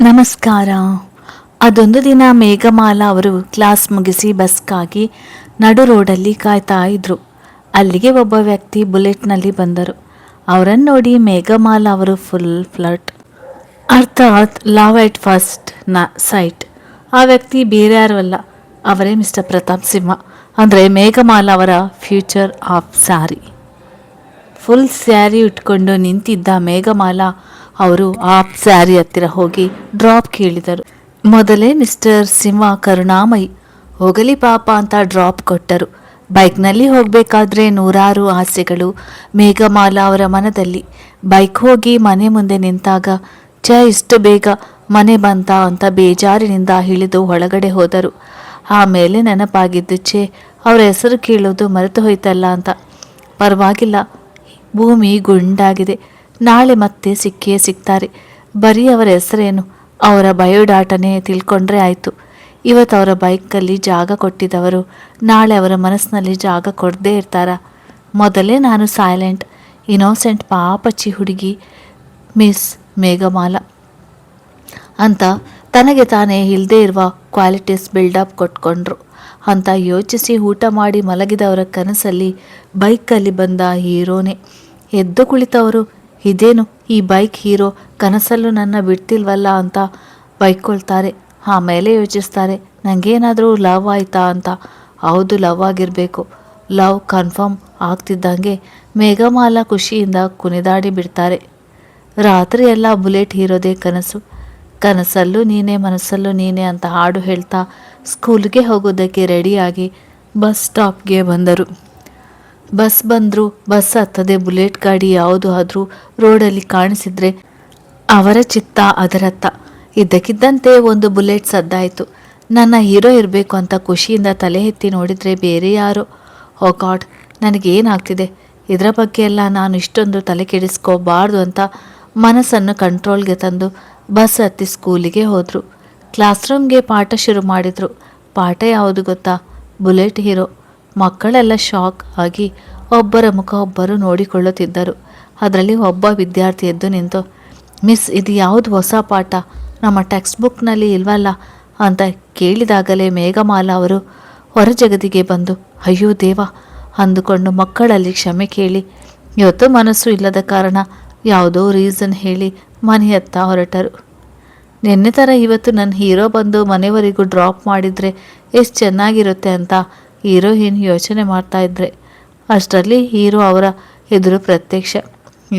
ನಮಸ್ಕಾರ. ಅದೊಂದು ದಿನ ಮೇಘಮಾಲಾ ಅವರು ಕ್ಲಾಸ್ ಮುಗಿಸಿ ಬಸ್ಗಾಗಿ ನಡು ರೋಡಲ್ಲಿ ಕಾಯ್ತಾ ಇದ್ರು. ಅಲ್ಲಿಗೆ ಒಬ್ಬ ವ್ಯಕ್ತಿ ಬುಲೆಟ್ನಲ್ಲಿ ಬಂದರು. ಅವರನ್ನು ನೋಡಿ ಮೇಘಮಾಲಾ ಅವರು ಫುಲ್ ಫ್ಲರ್ಟ್, ಅರ್ಥಾತ್ ಲವ್ ಎಟ್ ಫಸ್ಟ್ ಸೈಟ್. ಆ ವ್ಯಕ್ತಿ ಬೇರೆ ಯಾರು ಅಲ್ಲ, ಅವರೇ ಮಿಸ್ಟರ್ ಪ್ರತಾಪ್ ಸಿಂಹ, ಅಂದರೆ ಮೇಘಮಾಲಾ ಅವರ future of sari. Full sari ಉಟ್ಕೊಂಡು ನಿಂತಿದ್ದ ಮೇಘಮಾಲಾ ಅವರು ಆ ಸ್ಯಾರಿ ಹತ್ತಿರ ಹೋಗಿ ಡ್ರಾಪ್ ಕೇಳಿದರು. ಮೊದಲೇ ಮಿಸ್ಟರ್ ಸಿಂಹ ಕರುಣಾಮಯಿ, ಹೋಗಲಿ ಪಾಪ ಅಂತ ಡ್ರಾಪ್ ಕೊಟ್ಟರು. ಬೈಕ್ನಲ್ಲಿ ಹೋಗಬೇಕಾದ್ರೆ ನೂರಾರು ಆಸೆಗಳು ಮೇಘಮಾಲಾ ಅವರ ಮನದಲ್ಲಿ. ಬೈಕ್ ಹೋಗಿ ಮನೆ ಮುಂದೆ ನಿಂತಾಗ ಇಷ್ಟು ಬೇಗ ಮನೆ ಬಂತ ಅಂತ ಬೇಜಾರಿನಿಂದ ಇಳಿದು ಒಳಗಡೆ ಹೋದರು. ಆಮೇಲೆ ನೆನಪಾಗಿದ್ದು ಅವರ ಹೆಸರು ಕೇಳೋದು ಮರೆತು ಹೋಯ್ತಲ್ಲ ಅಂತ. ಪರವಾಗಿಲ್ಲ, ಭೂಮಿ ಗುಂಡಾಗಿದೆ, ನಾಳೆ ಮತ್ತೆ ಸಿಕ್ಕೇ ಸಿಗ್ತಾರೆ. ಬರೀ ಅವರ ಹೆಸರೇನು, ಅವರ ಬಯೋಡಾಟನೇ ತಿಳ್ಕೊಂಡ್ರೆ ಆಯಿತು. ಇವತ್ತು ಅವರ ಬೈಕಲ್ಲಿ ಜಾಗ ಕೊಟ್ಟಿದ್ದವರು ನಾಳೆ ಅವರ ಮನಸ್ಸಿನಲ್ಲಿ ಜಾಗ ಕೊಡದೇ ಇರ್ತಾರ? ಮೊದಲೇ ನಾನು ಸೈಲೆಂಟ್ ಇನೋಸೆಂಟ್ ಪಾಪಚ್ಚಿ ಹುಡುಗಿ ಮಿಸ್ ಮೇಘಮಾಲಾ ಅಂತ ತನಗೆ ತಾನೇ ಇಲ್ಲದೇ ಇರುವ ಕ್ವಾಲಿಟೀಸ್ ಬಿಲ್ಡಪ್ ಕೊಟ್ಕೊಂಡ್ರು ಅಂತ ಯೋಚಿಸಿ ಊಟ ಮಾಡಿ ಮಲಗಿದವರ ಕನಸಲ್ಲಿ ಬೈಕಲ್ಲಿ ಬಂದ ಹೀರೋನೇ. ಎದ್ದು ಕುಳಿತವರು, ಇದೇನು ಈ ಬೈಕ್ ಹೀರೋ ಕನಸಲ್ಲೂ ನನ್ನ ಬಿಡ್ತಿಲ್ವಲ್ಲ ಅಂತ ಬೈಕೊಳ್ತಾರೆ. ಆಮೇಲೆ ಯೋಚಿಸ್ತಾರೆ, ನನಗೇನಾದರೂ ಲವ್ ಆಯ್ತಾ ಅಂತ. ಹೌದು, ಲವ್ ಆಗಿರಬೇಕು. ಲವ್ ಕನ್ಫರ್ಮ್ ಆಗ್ತಿದ್ದಂಗೆ ಮೇಘಮಾಲಾ ಖುಷಿಯಿಂದ ಕುಣಿದಾಡಿ ಬಿಡ್ತಾರೆ. ರಾತ್ರಿ ಎಲ್ಲ ಬುಲೆಟ್ ಹೀರೋದೇ ಕನಸು, ಕನಸಲ್ಲೂ ನೀನೇ ಮನಸ್ಸಲ್ಲೂ ನೀನೇ ಅಂತ ಹಾಡು ಹೇಳ್ತಾ ಸ್ಕೂಲ್ಗೆ ಹೋಗೋದಕ್ಕೆ ರೆಡಿಯಾಗಿ ಬಸ್ ಸ್ಟಾಪ್ಗೆ ಬಂದರು. ಬಸ್ ಬಂದರು, ಬಸ್ ಹತ್ತದೆ ಬುಲೆಟ್ ಗಾಡಿ ಯಾವುದು ಆದರೂ ರೋಡಲ್ಲಿ ಕಾಣಿಸಿದ್ರೆ ಅವರ ಚಿತ್ತ ಅದರತ್ತ. ಇದ್ದಕ್ಕಿದ್ದಂತೆ ಒಂದು ಬುಲೆಟ್ ಸದ್ದಾಯಿತು. ನನ್ನ ಹೀರೋ ಇರಬೇಕು ಅಂತ ಖುಷಿಯಿಂದ ತಲೆ ಎತ್ತಿ ನೋಡಿದರೆ ಬೇರೆ ಯಾರೋ. ಓ ಗಾಡ್, ನನಗೇನಾಗ್ತಿದೆ, ಇದರ ಬಗ್ಗೆ ಎಲ್ಲ ನಾನು ಇಷ್ಟೊಂದು ತಲೆ ಕೆಡಿಸ್ಕೋಬಾರ್ದು ಅಂತ ಮನಸ್ಸನ್ನು ಕಂಟ್ರೋಲ್ಗೆ ತಂದು ಬಸ್ ಹತ್ತಿ ಸ್ಕೂಲಿಗೆ ಹೋದರು. ಕ್ಲಾಸ್ ರೂಮ್ಗೆ ಪಾಠ ಶುರು ಮಾಡಿದರು. ಪಾಠ ಯಾವುದು ಗೊತ್ತಾ? Bullet hero. ಮಕ್ಕಳೆಲ್ಲ ಶಾಕ್ ಆಗಿ ಒಬ್ಬರ ಮುಖ ಒಬ್ಬರು ನೋಡಿಕೊಳ್ಳುತ್ತಿದ್ದರು. ಅದರಲ್ಲಿ ಒಬ್ಬ ವಿದ್ಯಾರ್ಥಿ ಎದ್ದು ನಿಂತು, ಮಿಸ್, ಇದು ಯಾವುದು ಹೊಸ ಪಾಠ, ನಮ್ಮ ಟೆಕ್ಸ್ಟ್ ಬುಕ್ನಲ್ಲಿ ಇಲ್ವಲ್ಲ ಅಂತ ಕೇಳಿದಾಗಲೇ ಮೇಘಮಾಲಾ ಅವರು ಹೊರ ಜಗತ್ತಿಗೆ ಬಂದು ಅಯ್ಯೋ ದೇವ ಅಂದುಕೊಂಡು ಮಕ್ಕಳಲ್ಲಿ ಕ್ಷಮೆ ಕೇಳಿ ಇವತ್ತು ಮನಸ್ಸು ಇಲ್ಲದ ಕಾರಣ ಯಾವುದೋ ರೀಸನ್ ಹೇಳಿ ಮನೆಯತ್ತ ಹೊರಟರು. ನಿನ್ನೆ ಥರ ಇವತ್ತು ನನ್ನ ಹೀರೋ ಬಂದು ಮನೆಯವರೆಗೂ ಡ್ರಾಪ್ ಮಾಡಿದರೆ ಎಷ್ಟು ಚೆನ್ನಾಗಿರುತ್ತೆ ಅಂತ ಹೀರೋಯಿನ್ ಯೋಚನೆ ಮಾಡ್ತಾ ಇದ್ರೆ ಅಷ್ಟರಲ್ಲಿ ಹೀರೋ ಅವರ ಎದುರು ಪ್ರತ್ಯಕ್ಷ.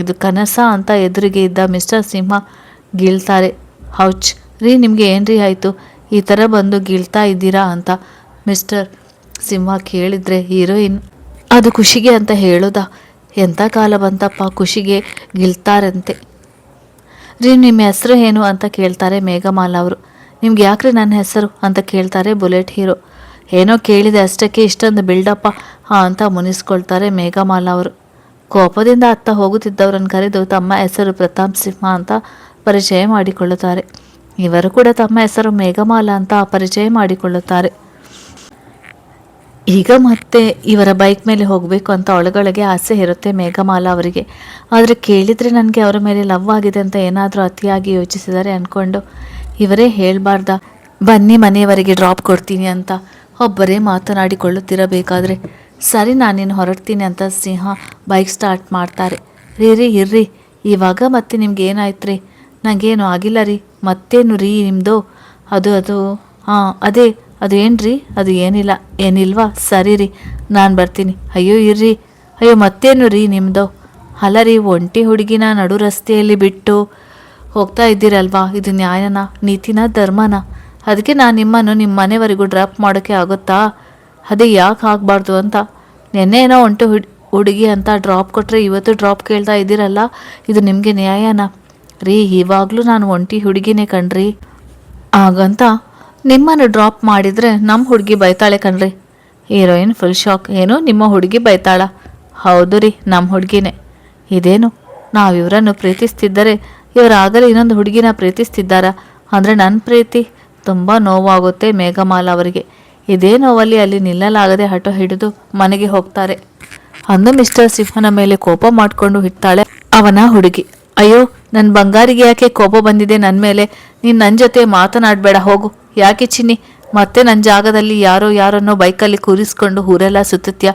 ಇದು ಕನಸ ಅಂತ ಎದುರಿಗೆ ಇದ್ದ ಮಿಸ್ಟರ್ ಸಿಂಹ ಗೀಳ್ತಾರೆ. ಹೌಚ್ ರೀ, ನಿಮಗೆ ಏನ್ರಿ ಆಯಿತು, ಈ ಥರ ಬಂದು ಗೀಳ್ತಾ ಇದ್ದೀರಾ ಅಂತ ಮಿಸ್ಟರ್ ಸಿಂಹ ಕೇಳಿದರೆ ಹೀರೋಯಿನ್ ಅದು ಖುಷಿಗೆ ಅಂತ ಹೇಳೋದಾ? ಎಂಥ ಕಾಲ ಬಂತಪ್ಪ, ಖುಷಿಗೆ ಗಿಳ್ತಾರಂತೆ. ರೀ, ನಿಮ್ಮ ಹೆಸರು ಏನು ಅಂತ ಕೇಳ್ತಾರೆ ಮೇಘಮಾಲಾ ಅವರು. ನಿಮ್ಗೆ ಯಾಕ್ರಿ ನನ್ನ ಹೆಸರು ಅಂತ ಕೇಳ್ತಾರೆ ಬುಲೆಟ್ ಹೀರೋ. ಏನೋ ಕೇಳಿದೆ ಅಷ್ಟಕ್ಕೆ ಇಷ್ಟೊಂದು ಬಿಲ್ಡಪ್ಪ ಅಂತ ಮುನಿಸ್ಕೊಳ್ತಾರೆ ಮೇಘಮಾಲಾ ಅವರು. ಕೋಪದಿಂದ ಅತ್ತ ಹೋಗುತ್ತಿದ್ದವರನ್ನು ಕರೆದು ತಮ್ಮ ಹೆಸರು ಪ್ರತಾಪ್ ಸಿಂಹ ಅಂತ ಪರಿಚಯ ಮಾಡಿಕೊಳ್ಳುತ್ತಾರೆ. ಇವರು ಕೂಡ ತಮ್ಮ ಹೆಸರು ಮೇಘಮಾಲಾ ಅಂತ ಪರಿಚಯ ಮಾಡಿಕೊಳ್ಳುತ್ತಾರೆ. ಈಗ ಮತ್ತೆ ಇವರ ಬೈಕ್ ಮೇಲೆ ಹೋಗಬೇಕು ಅಂತ ಒಳಗೊಳಗೆ ಆಸೆ ಇರುತ್ತೆ ಮೇಘಮಾಲಾ ಅವರಿಗೆ. ಆದರೆ ಕೇಳಿದರೆ ನನಗೆ ಅವರ ಮೇಲೆ ಲವ್ ಆಗಿದೆ ಅಂತ ಏನಾದರೂ ಅತಿಯಾಗಿ ಯೋಚಿಸಿದರೆ ಅಂದ್ಕೊಂಡು ಇವರೇ ಹೇಳಬಾರ್ದ, ಬನ್ನಿ ಮನೆಯವರೆಗೆ ಡ್ರಾಪ್ ಕೊಡ್ತೀನಿ ಅಂತ ಒಬ್ಬರೇ ಮಾತನಾಡಿಕೊಳ್ಳುತ್ತಿರಬೇಕಾದ್ರೆ ಸರಿ ನಾನಿನ್ನು ಹೊರಡ್ತೀನಿ ಅಂತ ಸಿಂಹ ಬೈಕ್ ಸ್ಟಾರ್ಟ್ ಮಾಡ್ತಾರೆ. ರೀ ಇರ್ರಿ, ಇವಾಗ ಮತ್ತೆ ನಿಮ್ಗೆ ಏನಾಯ್ತು ರೀ? ನನಗೇನು ಆಗಿಲ್ಲ ರೀ. ಮತ್ತೇನು ರೀ ನಿಮ್ಮದು? ಅದು ಹಾಂ ಅದೇ, ಅದು ಏನ್ರಿ? ಅದು ಏನಿಲ್ವಾ? ಸರಿ ರೀ, ನಾನು ಬರ್ತೀನಿ. ಅಯ್ಯೋ ಇರ್ರಿ, ಅಯ್ಯೋ ಮತ್ತೇನು ರೀ ನಿಮ್ಮದು? ಅಲ್ಲ ರೀ, ಒಂಟಿ ಹುಡುಗಿನ ನಡು ರಸ್ತೆಯಲ್ಲಿ ಬಿಟ್ಟು ಹೋಗ್ತಾ ಇದ್ದೀರಲ್ವಾ, ಇದು ನ್ಯಾಯನಾ, ನೀತಿನ, ಧರ್ಮನಾ? ಅದಕ್ಕೆ ನಾನು ನಿಮ್ಮನ್ನು ನಿಮ್ಮ ಮನೆವರೆಗೂ ಡ್ರಾಪ್ ಮಾಡೋಕ್ಕೆ ಆಗುತ್ತಾ? ಅದೇ ಯಾಕೆ ಆಗಬಾರ್ದು ಅಂತ. ನೆನ್ನೆ ಏನೋ ಒಂಟು ಹುಡುಗಿ ಅಂತ ಡ್ರಾಪ್ ಕೊಟ್ಟರೆ ಇವತ್ತು ಡ್ರಾಪ್ ಕೇಳ್ತಾ ಇದ್ದೀರಲ್ಲ, ಇದು ನಿಮಗೆ ನ್ಯಾಯನಾ? ರೀ, ಇವಾಗಲೂ ನಾನು ಒಂಟಿ ಹುಡುಗಿನೇ ಕಣ್ರಿ. ಹಾಗಂತ ನಿಮ್ಮನ್ನು ಡ್ರಾಪ್ ಮಾಡಿದರೆ ನಮ್ಮ ಹುಡುಗಿ ಬೈತಾಳೆ ಕಣ್ರಿ. Heroine full shock. ಏನು, ನಿಮ್ಮ ಹುಡುಗಿ ಬೈತಾಳ? ಹೌದು ರೀ, ನಮ್ಮ ಹುಡುಗಿನೇ. ಇದೇನು, ನಾವಿವರನ್ನು ಪ್ರೀತಿಸ್ತಿದ್ದರೆ ಇವರಾಗಲೇ ಇನ್ನೊಂದು ಹುಡುಗಿನ ಪ್ರೀತಿಸ್ತಿದ್ದಾರಾ? ಅಂದರೆ ನನ್ನ ಪ್ರೀತಿ ತುಂಬ ನೋವಾಗುತ್ತೆ ಮೇಘಮಾಲಾ ಅವರಿಗೆ. ಇದೇ ನೋವಲ್ಲಿ ಅಲ್ಲಿ ನಿಲ್ಲಲಾಗದೆ ಹಠ ಹಿಡಿದು ಮನೆಗೆ ಹೋಗ್ತಾರೆ. ಅಂದು ಮಿಸ್ಟರ್ ಸಿಂಹನ ಮೇಲೆ ಕೋಪ ಮಾಡಿಕೊಂಡು ಇರ್ತಾಳೆ ಅವನ ಹುಡುಗಿ. ಅಯ್ಯೋ ನನ್ನ ಬಂಗಾರಿಗೆ ಯಾಕೆ ಕೋಪ ಬಂದಿದೆ ನನ್ನ ಮೇಲೆ? ನೀನು ನನ್ನ ಜೊತೆ ಮಾತನಾಡಬೇಡ, ಹೋಗು. ಯಾಕೆ ಚಿನ್ನಿ, ಮತ್ತೆ ನನ್ನ ಜಾಗದಲ್ಲಿ ಯಾರನ್ನೋ ಬೈಕಲ್ಲಿ ಕೂರಿಸ್ಕೊಂಡು ಊರೆಲ್ಲ ಸುತ್ತತ್ಯಾ?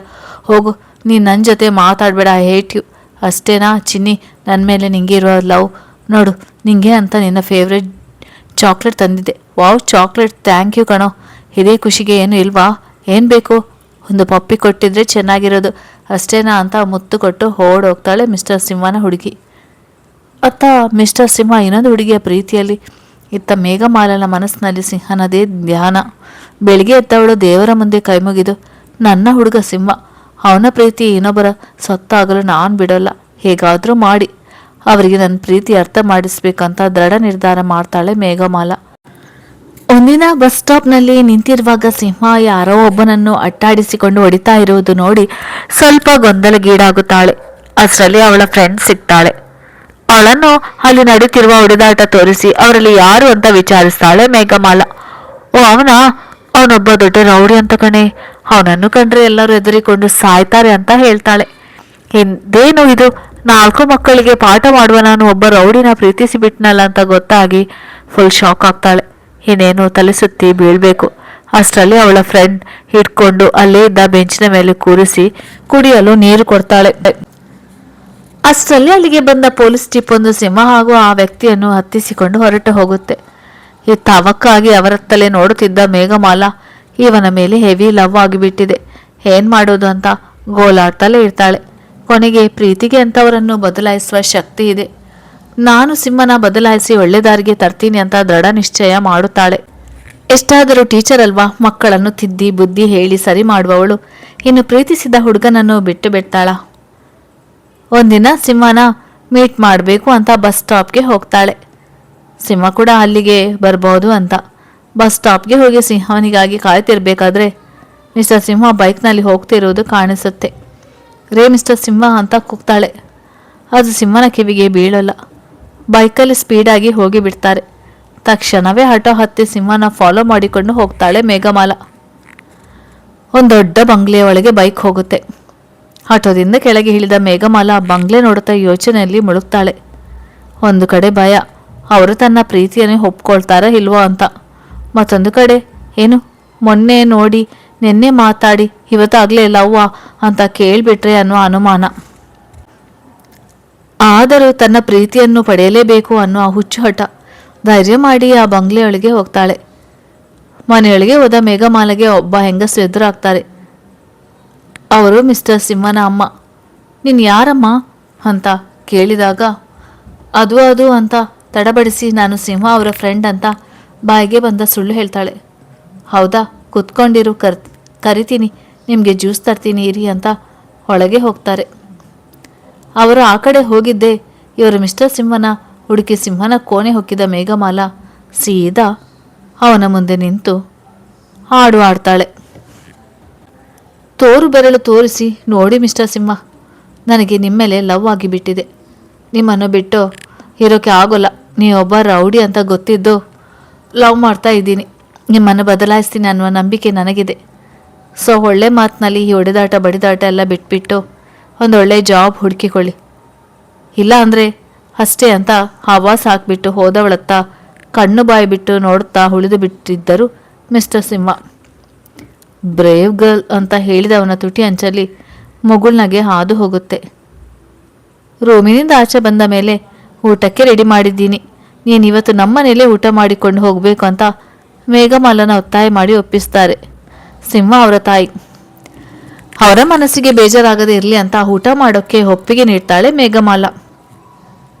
ಹೋಗು, ನೀನು ನನ್ನ ಜೊತೆ ಮಾತಾಡಬೇಡ, ಐ ಹೇಟ್ ಯು. ಅಷ್ಟೇನಾ ಚಿನ್ನಿ ನನ್ನ ಮೇಲೆ ನಿಂಗೆ ಇರೋ ಲವ್? ನೋಡು, ನಿಂಗೆ ಅಂತ ನಿನ್ನ ಫೇವ್ರೆಟ್ ಚಾಕ್ಲೇಟ್ ತಂದಿದ್ದೆ. ವಾವ್, ಚಾಕ್ಲೇಟ್, ಥ್ಯಾಂಕ್ ಯು ಕಣೋ. ಇದೇ ಖುಷಿಗೆ ಏನು ಇಲ್ವಾ? ಏನು ಬೇಕು? ಒಂದು ಪಪ್ಪಿ ಕೊಟ್ಟಿದ್ರೆ ಚೆನ್ನಾಗಿರೋದು, ಅಷ್ಟೇನಾ ಅಂತ ಮುತ್ತು ಕೊಟ್ಟು ಓಡೋಗ್ತಾಳೆ ಮಿಸ್ಟರ್ ಸಿಂಹನ ಹುಡುಗಿ. ಅತ್ತ ಮಿಸ್ಟರ್ ಸಿಂಹ ಇನ್ನೊಂದು ಹುಡುಗಿಯ ಪ್ರೀತಿಯಲ್ಲಿ, ಇತ್ತ ಮೇಘಮಾಲನ ಮನಸ್ಸಿನಲ್ಲಿ ಸಿಂಹನದೇ ಧ್ಯಾನ. ಬೆಳಿಗ್ಗೆ ಎದ್ದವಳು ದೇವರ ಮುಂದೆ ಕೈಮುಗಿದು, ನನ್ನ ಹುಡುಗ ಸಿಂಹ, ಅವನ ಪ್ರೀತಿ ಇನ್ನೊಬ್ಬರ ಸತ್ತಾಗಲು ನಾನು ಬಿಡೋಲ್ಲ, ಹೇಗಾದರೂ ಮಾಡಿ ಅವರಿಗೆ ನನ್ನ ಪ್ರೀತಿ ಅರ್ಥ ಮಾಡಿಸ್ಬೇಕಂತ ದೃಢ ನಿರ್ಧಾರ ಮಾಡ್ತಾಳೆ ಮೇಘಮಾಲ. ಒಂದಿನ ಬಸ್ ಸ್ಟಾಪ್ನಲ್ಲಿ ನಿಂತಿರುವಾಗ ಸಿಂಹ ಯಾರೋ ಒಬ್ಬನನ್ನು ಅಟ್ಟಾಡಿಸಿಕೊಂಡು ಹೊಡಿತಾ ಇರುವುದು ನೋಡಿ ಸ್ವಲ್ಪ ಗೊಂದಲಗೀಡಾಗುತ್ತಾಳೆ. ಅಷ್ಟರಲ್ಲಿ ಅವಳ ಫ್ರೆಂಡ್ ಸಿಗ್ತಾಳೆ. ಅವಳನ್ನು ಅಲ್ಲಿ ನಡೀತಿರುವ ಹೊಡೆದಾಟ ತೋರಿಸಿ ಅವರಲ್ಲಿ ಯಾರು ಅಂತ ವಿಚಾರಿಸ್ತಾಳೆ ಮೇಘಮಾಲ. ಓ, ಅವನೊಬ್ಬ ದೊಡ್ಡ ರೌಡಿ ಅಂತ ಕಣೆ, ಅವನನ್ನು ಕಂಡ್ರೆ ಎಲ್ಲರೂ ಹೆದರಿಕೊಂಡು ಸಾಯ್ತಾರೆ ಅಂತ ಹೇಳ್ತಾಳೆ. ಇದೇನು ಇದು, 4 ಮಕ್ಕಳಿಗೆ ಪಾಠ ಮಾಡುವ ನಾನು ಒಬ್ಬ ರೌಡಿನ ಪ್ರೀತಿಸಿ ಬಿಟ್ನಲ್ಲ ಅಂತ ಗೊತ್ತಾಗಿ ಫುಲ್ ಶಾಕ್ ಆಗ್ತಾಳೆ. ಇನ್ನೇನು ತಲೆ ಸುತ್ತಿ ಬೀಳ್ಬೇಕು. ಅಷ್ಟರಲ್ಲಿ ಅವಳ ಫ್ರೆಂಡ್ ಹಿಡ್ಕೊಂಡು ಅಲ್ಲೇ ಇದ್ದ ಬೆಂಚಿನ ಮೇಲೆ ಕೂರಿಸಿ ಕುಡಿಯಲು ನೀರು ಕೊಡ್ತಾಳೆ. ಅಷ್ಟರಲ್ಲಿ ಅಲ್ಲಿಗೆ ಬಂದ ಪೊಲೀಸ್ ಜೀಪ್ ಒಂದು ಸಿಂಹ ಹಾಗೂ ಆ ವ್ಯಕ್ತಿಯನ್ನು ಹತ್ತಿಸಿಕೊಂಡು ಹೊರಟು ಹೋಗುತ್ತೆ. ತವಕ್ಕಾಗಿ ಅವರತ್ತಲೇ ನೋಡುತ್ತಿದ್ದ ಮೇಘಮಾಲ ಇವನ ಮೇಲೆ ಹೆವಿ ಲವ್ ಆಗಿಬಿಟ್ಟಿದೆ. ಏನ್ ಮಾಡೋದು ಅಂತ ಗೋಲಾಡ್ತಲೇ ಇರ್ತಾಳೆ. ಕೊನೆಗೆ ಪ್ರೀತಿಗೆ ಅಂತವರನ್ನು ಬದಲಾಯಿಸುವ ಶಕ್ತಿ ಇದೆ. ನಾನು ಸಿಂಹನ ಬದಲಾಯಿಸಿ ಒಳ್ಳೆ ದಾರಿಗೆ ತರ್ತೀನಿ ಅಂತ ದೃಢ ನಿಶ್ಚಯ ಮಾಡುತ್ತಾಳೆ. ಎಷ್ಟಾದರೂ ಟೀಚರ್ ಅಲ್ವಾ, ಮಕ್ಕಳನ್ನು ತಿದ್ದಿ ಬುದ್ಧಿ ಹೇಳಿ ಸರಿ ಮಾಡುವವಳು ಇನ್ನು ಪ್ರೀತಿಸಿದ ಹುಡುಗನನ್ನು ಬಿಟ್ಟು ಬಿಡ್ತಾಳ. ಒಂದಿನ ಸಿಂಹನ ಮೀಟ್ ಮಾಡಬೇಕು ಅಂತ ಬಸ್ ಸ್ಟಾಪ್ಗೆ ಹೋಗ್ತಾಳೆ. ಸಿಂಹ ಕೂಡ ಅಲ್ಲಿಗೆ ಬರ್ಬೋದು ಅಂತ ಬಸ್ ಸ್ಟಾಪ್ಗೆ ಹೋಗಿ ಸಿಂಹನಿಗಾಗಿ ಕಾಯ್ತಿರ್ಬೇಕಾದ್ರೆ ಮಿಸ್ಟರ್ ಸಿಂಹ ಬೈಕ್ನಲ್ಲಿ ಹೋಗ್ತಿರೋದು ಕಾಣಿಸುತ್ತೆ. ರೇ ಮಿಸ್ಟರ್ ಸಿಂಹ ಅಂತ ಕೂಗ್ತಾಳೆ. ಅದು ಸಿಂಹನ ಕಿವಿಗೆ ಬೀಳಲ್ಲ. ಬೈಕಲ್ಲಿ ಸ್ಪೀಡಾಗಿ ಹೋಗಿ ಬಿಡ್ತಾರೆ. ತಕ್ಷಣವೇ ಆಟೋ ಹತ್ತಿ ಸಿಂಹನ ಫಾಲೋ ಮಾಡಿಕೊಂಡು ಹೋಗ್ತಾಳೆ ಮೇಘಮಾಲ. ಒಂದು ದೊಡ್ಡ ಬಂಗ್ಲೆಯ ಒಳಗೆ ಬೈಕ್ ಹೋಗುತ್ತೆ. ಆಟೋದಿಂದ ಕೆಳಗೆ ಇಳಿದ ಮೇಘಮಾಲ ಬಂಗ್ಲೆ ನೋಡುತ್ತಾ ಯೋಚನೆಯಲ್ಲಿ ಮುಳುಗ್ತಾಳೆ. ಒಂದು ಕಡೆ ಭಯ, ಅವರು ತನ್ನ ಪ್ರೀತಿಯನ್ನೇ ಒಪ್ಕೊಳ್ತಾರ ಇಲ್ವೋ ಅಂತ. ಮತ್ತೊಂದು ಕಡೆ ಏನು, ಮೊನ್ನೆ ನೋಡಿ ನಿನ್ನೆ ಮಾತಾಡಿ ಇವತ್ತಾಗಲೇ ಲವ್ವಾ ಅಂತ ಕೇಳಿಬಿಟ್ರೆ ಅನ್ನೋ ಅನುಮಾನ. ಆದರೂ ತನ್ನ ಪ್ರೀತಿಯನ್ನು ಪಡೆಯಲೇಬೇಕು ಅನ್ನೋ ಹುಚ್ಚು ಹಠ. ಧೈರ್ಯ ಮಾಡಿ ಆ ಬಂಗ್ಲೆಯೊಳಗೆ ಹೋಗ್ತಾಳೆ. ಮನೆಯೊಳಗೆ ಹೋದ ಮೇಘಮಾಲೆಗೆ ಒಬ್ಬ ಹೆಂಗಸು ಎದುರಾಗ್ತಾರೆ. ಅವರು ಮಿಸ್ಟರ್ ಸಿಂಹನ ಅಮ್ಮ. ನೀನು ಯಾರಮ್ಮ ಅಂತ ಕೇಳಿದಾಗ ಅದು ಅಂತ ತಡಬಡಿಸಿ ನಾನು ಸಿಂಹ ಅವರ ಫ್ರೆಂಡ್ ಅಂತ ಬಾಯಿಗೆ ಬಂದ ಸುಳ್ಳು ಹೇಳ್ತಾಳೆ. ಹೌದಾ, ಕುತ್ಕೊಂಡಿರು, ಕರಿತೀನಿ, ನಿಮಗೆ ಜ್ಯೂಸ್ ತರ್ತೀನಿ ಇರಿ ಅಂತ ಒಳಗೆ ಹೋಗ್ತಾರೆ. ಅವರು ಆ ಕಡೆ ಹೋಗಿದ್ದೆ ಇವರು ಮಿಸ್ಟರ್ ಸಿಂಹನ ಹುಡುಕಿ ಸಿಂಹನ ಕೋಣೆ ಹೊಕ್ಕಿದ ಮೇಘಮಾಲ ಸೀದಾ ಅವನ ಮುಂದೆ ನಿಂತು ಹಾಡು ಆಡ್ತಾಳೆ. ತೋರು ಬೆರಳು ತೋರಿಸಿ, ನೋಡಿ ಮಿಸ್ಟರ್ ಸಿಂಹ, ನನಗೆ ನಿಮ್ಮೇಲೆ ಲವ್ ಆಗಿಬಿಟ್ಟಿದೆ. ನಿಮ್ಮನ್ನು ಬಿಟ್ಟು ಇರೋಕ್ಕೆ ಆಗೋಲ್ಲ. ನೀವೊಬ್ಬ ರೌಡಿ ಅಂತ ಗೊತ್ತಿದ್ದು ಲವ್ ಮಾಡ್ತಾ ಇದ್ದೀನಿ. ನಿಮ್ಮನ್ನು ಬದಲಾಯಿಸ್ತೀನಿ ಅನ್ನುವ ನಂಬಿಕೆ ನನಗಿದೆ. ಸೊ ಒಳ್ಳೆ ಮಾತಿನಲ್ಲಿ ಈ ಹೊಡೆದಾಟ ಬಡಿದಾಟ ಎಲ್ಲ ಬಿಟ್ಬಿಟ್ಟು ಒಂದೊಳ್ಳೆ ಜಾಬ್ ಹುಡುಕಿಕೊಳ್ಳಿ. ಇಲ್ಲ ಅಂದರೆ ಅಷ್ಟೇ ಅಂತ ಹವಾಸ್ ಹಾಕ್ಬಿಟ್ಟು ಹೋದವಳತ್ತ ಕಣ್ಣು ಬಾಯಿ ಬಿಟ್ಟು ನೋಡುತ್ತಾ ಉಳಿದು ಬಿಟ್ಟಿದ್ದರು ಮಿಸ್ಟರ್ ಸಿಂಹ. ಬ್ರೇವ್ ಗರ್ಲ್ ಅಂತ ಹೇಳಿದವನ ತುಟಿ ಅಂಚಲ್ಲಿ ಮುಗುಳ್ನಗೆ ಹಾದು ಹೋಗುತ್ತೆ. ರೂಮಿನಿಂದ ಆಚೆ ಬಂದ ಮೇಲೆ ಊಟಕ್ಕೆ ರೆಡಿ ಮಾಡಿದ್ದೀನಿ, ನೀನಿವತ್ತು ನಮ್ಮನೇಲೇ ಊಟ ಮಾಡಿಕೊಂಡು ಹೋಗಬೇಕು ಅಂತ ಮೇಘಮಾಲನ ಒತ್ತಾಯ ಮಾಡಿ ಒಪ್ಪಿಸ್ತಾರೆ ಸಿಂಹ ಅವರ ತಾಯಿ. ಅವರ ಮನಸ್ಸಿಗೆ ಬೇಜಾರಾಗದೇ ಇರಲಿ ಅಂತ ಊಟ ಮಾಡೋಕ್ಕೆ ಒಪ್ಪಿಗೆ ನೀಡ್ತಾಳೆ ಮೇಘಮಾಲ.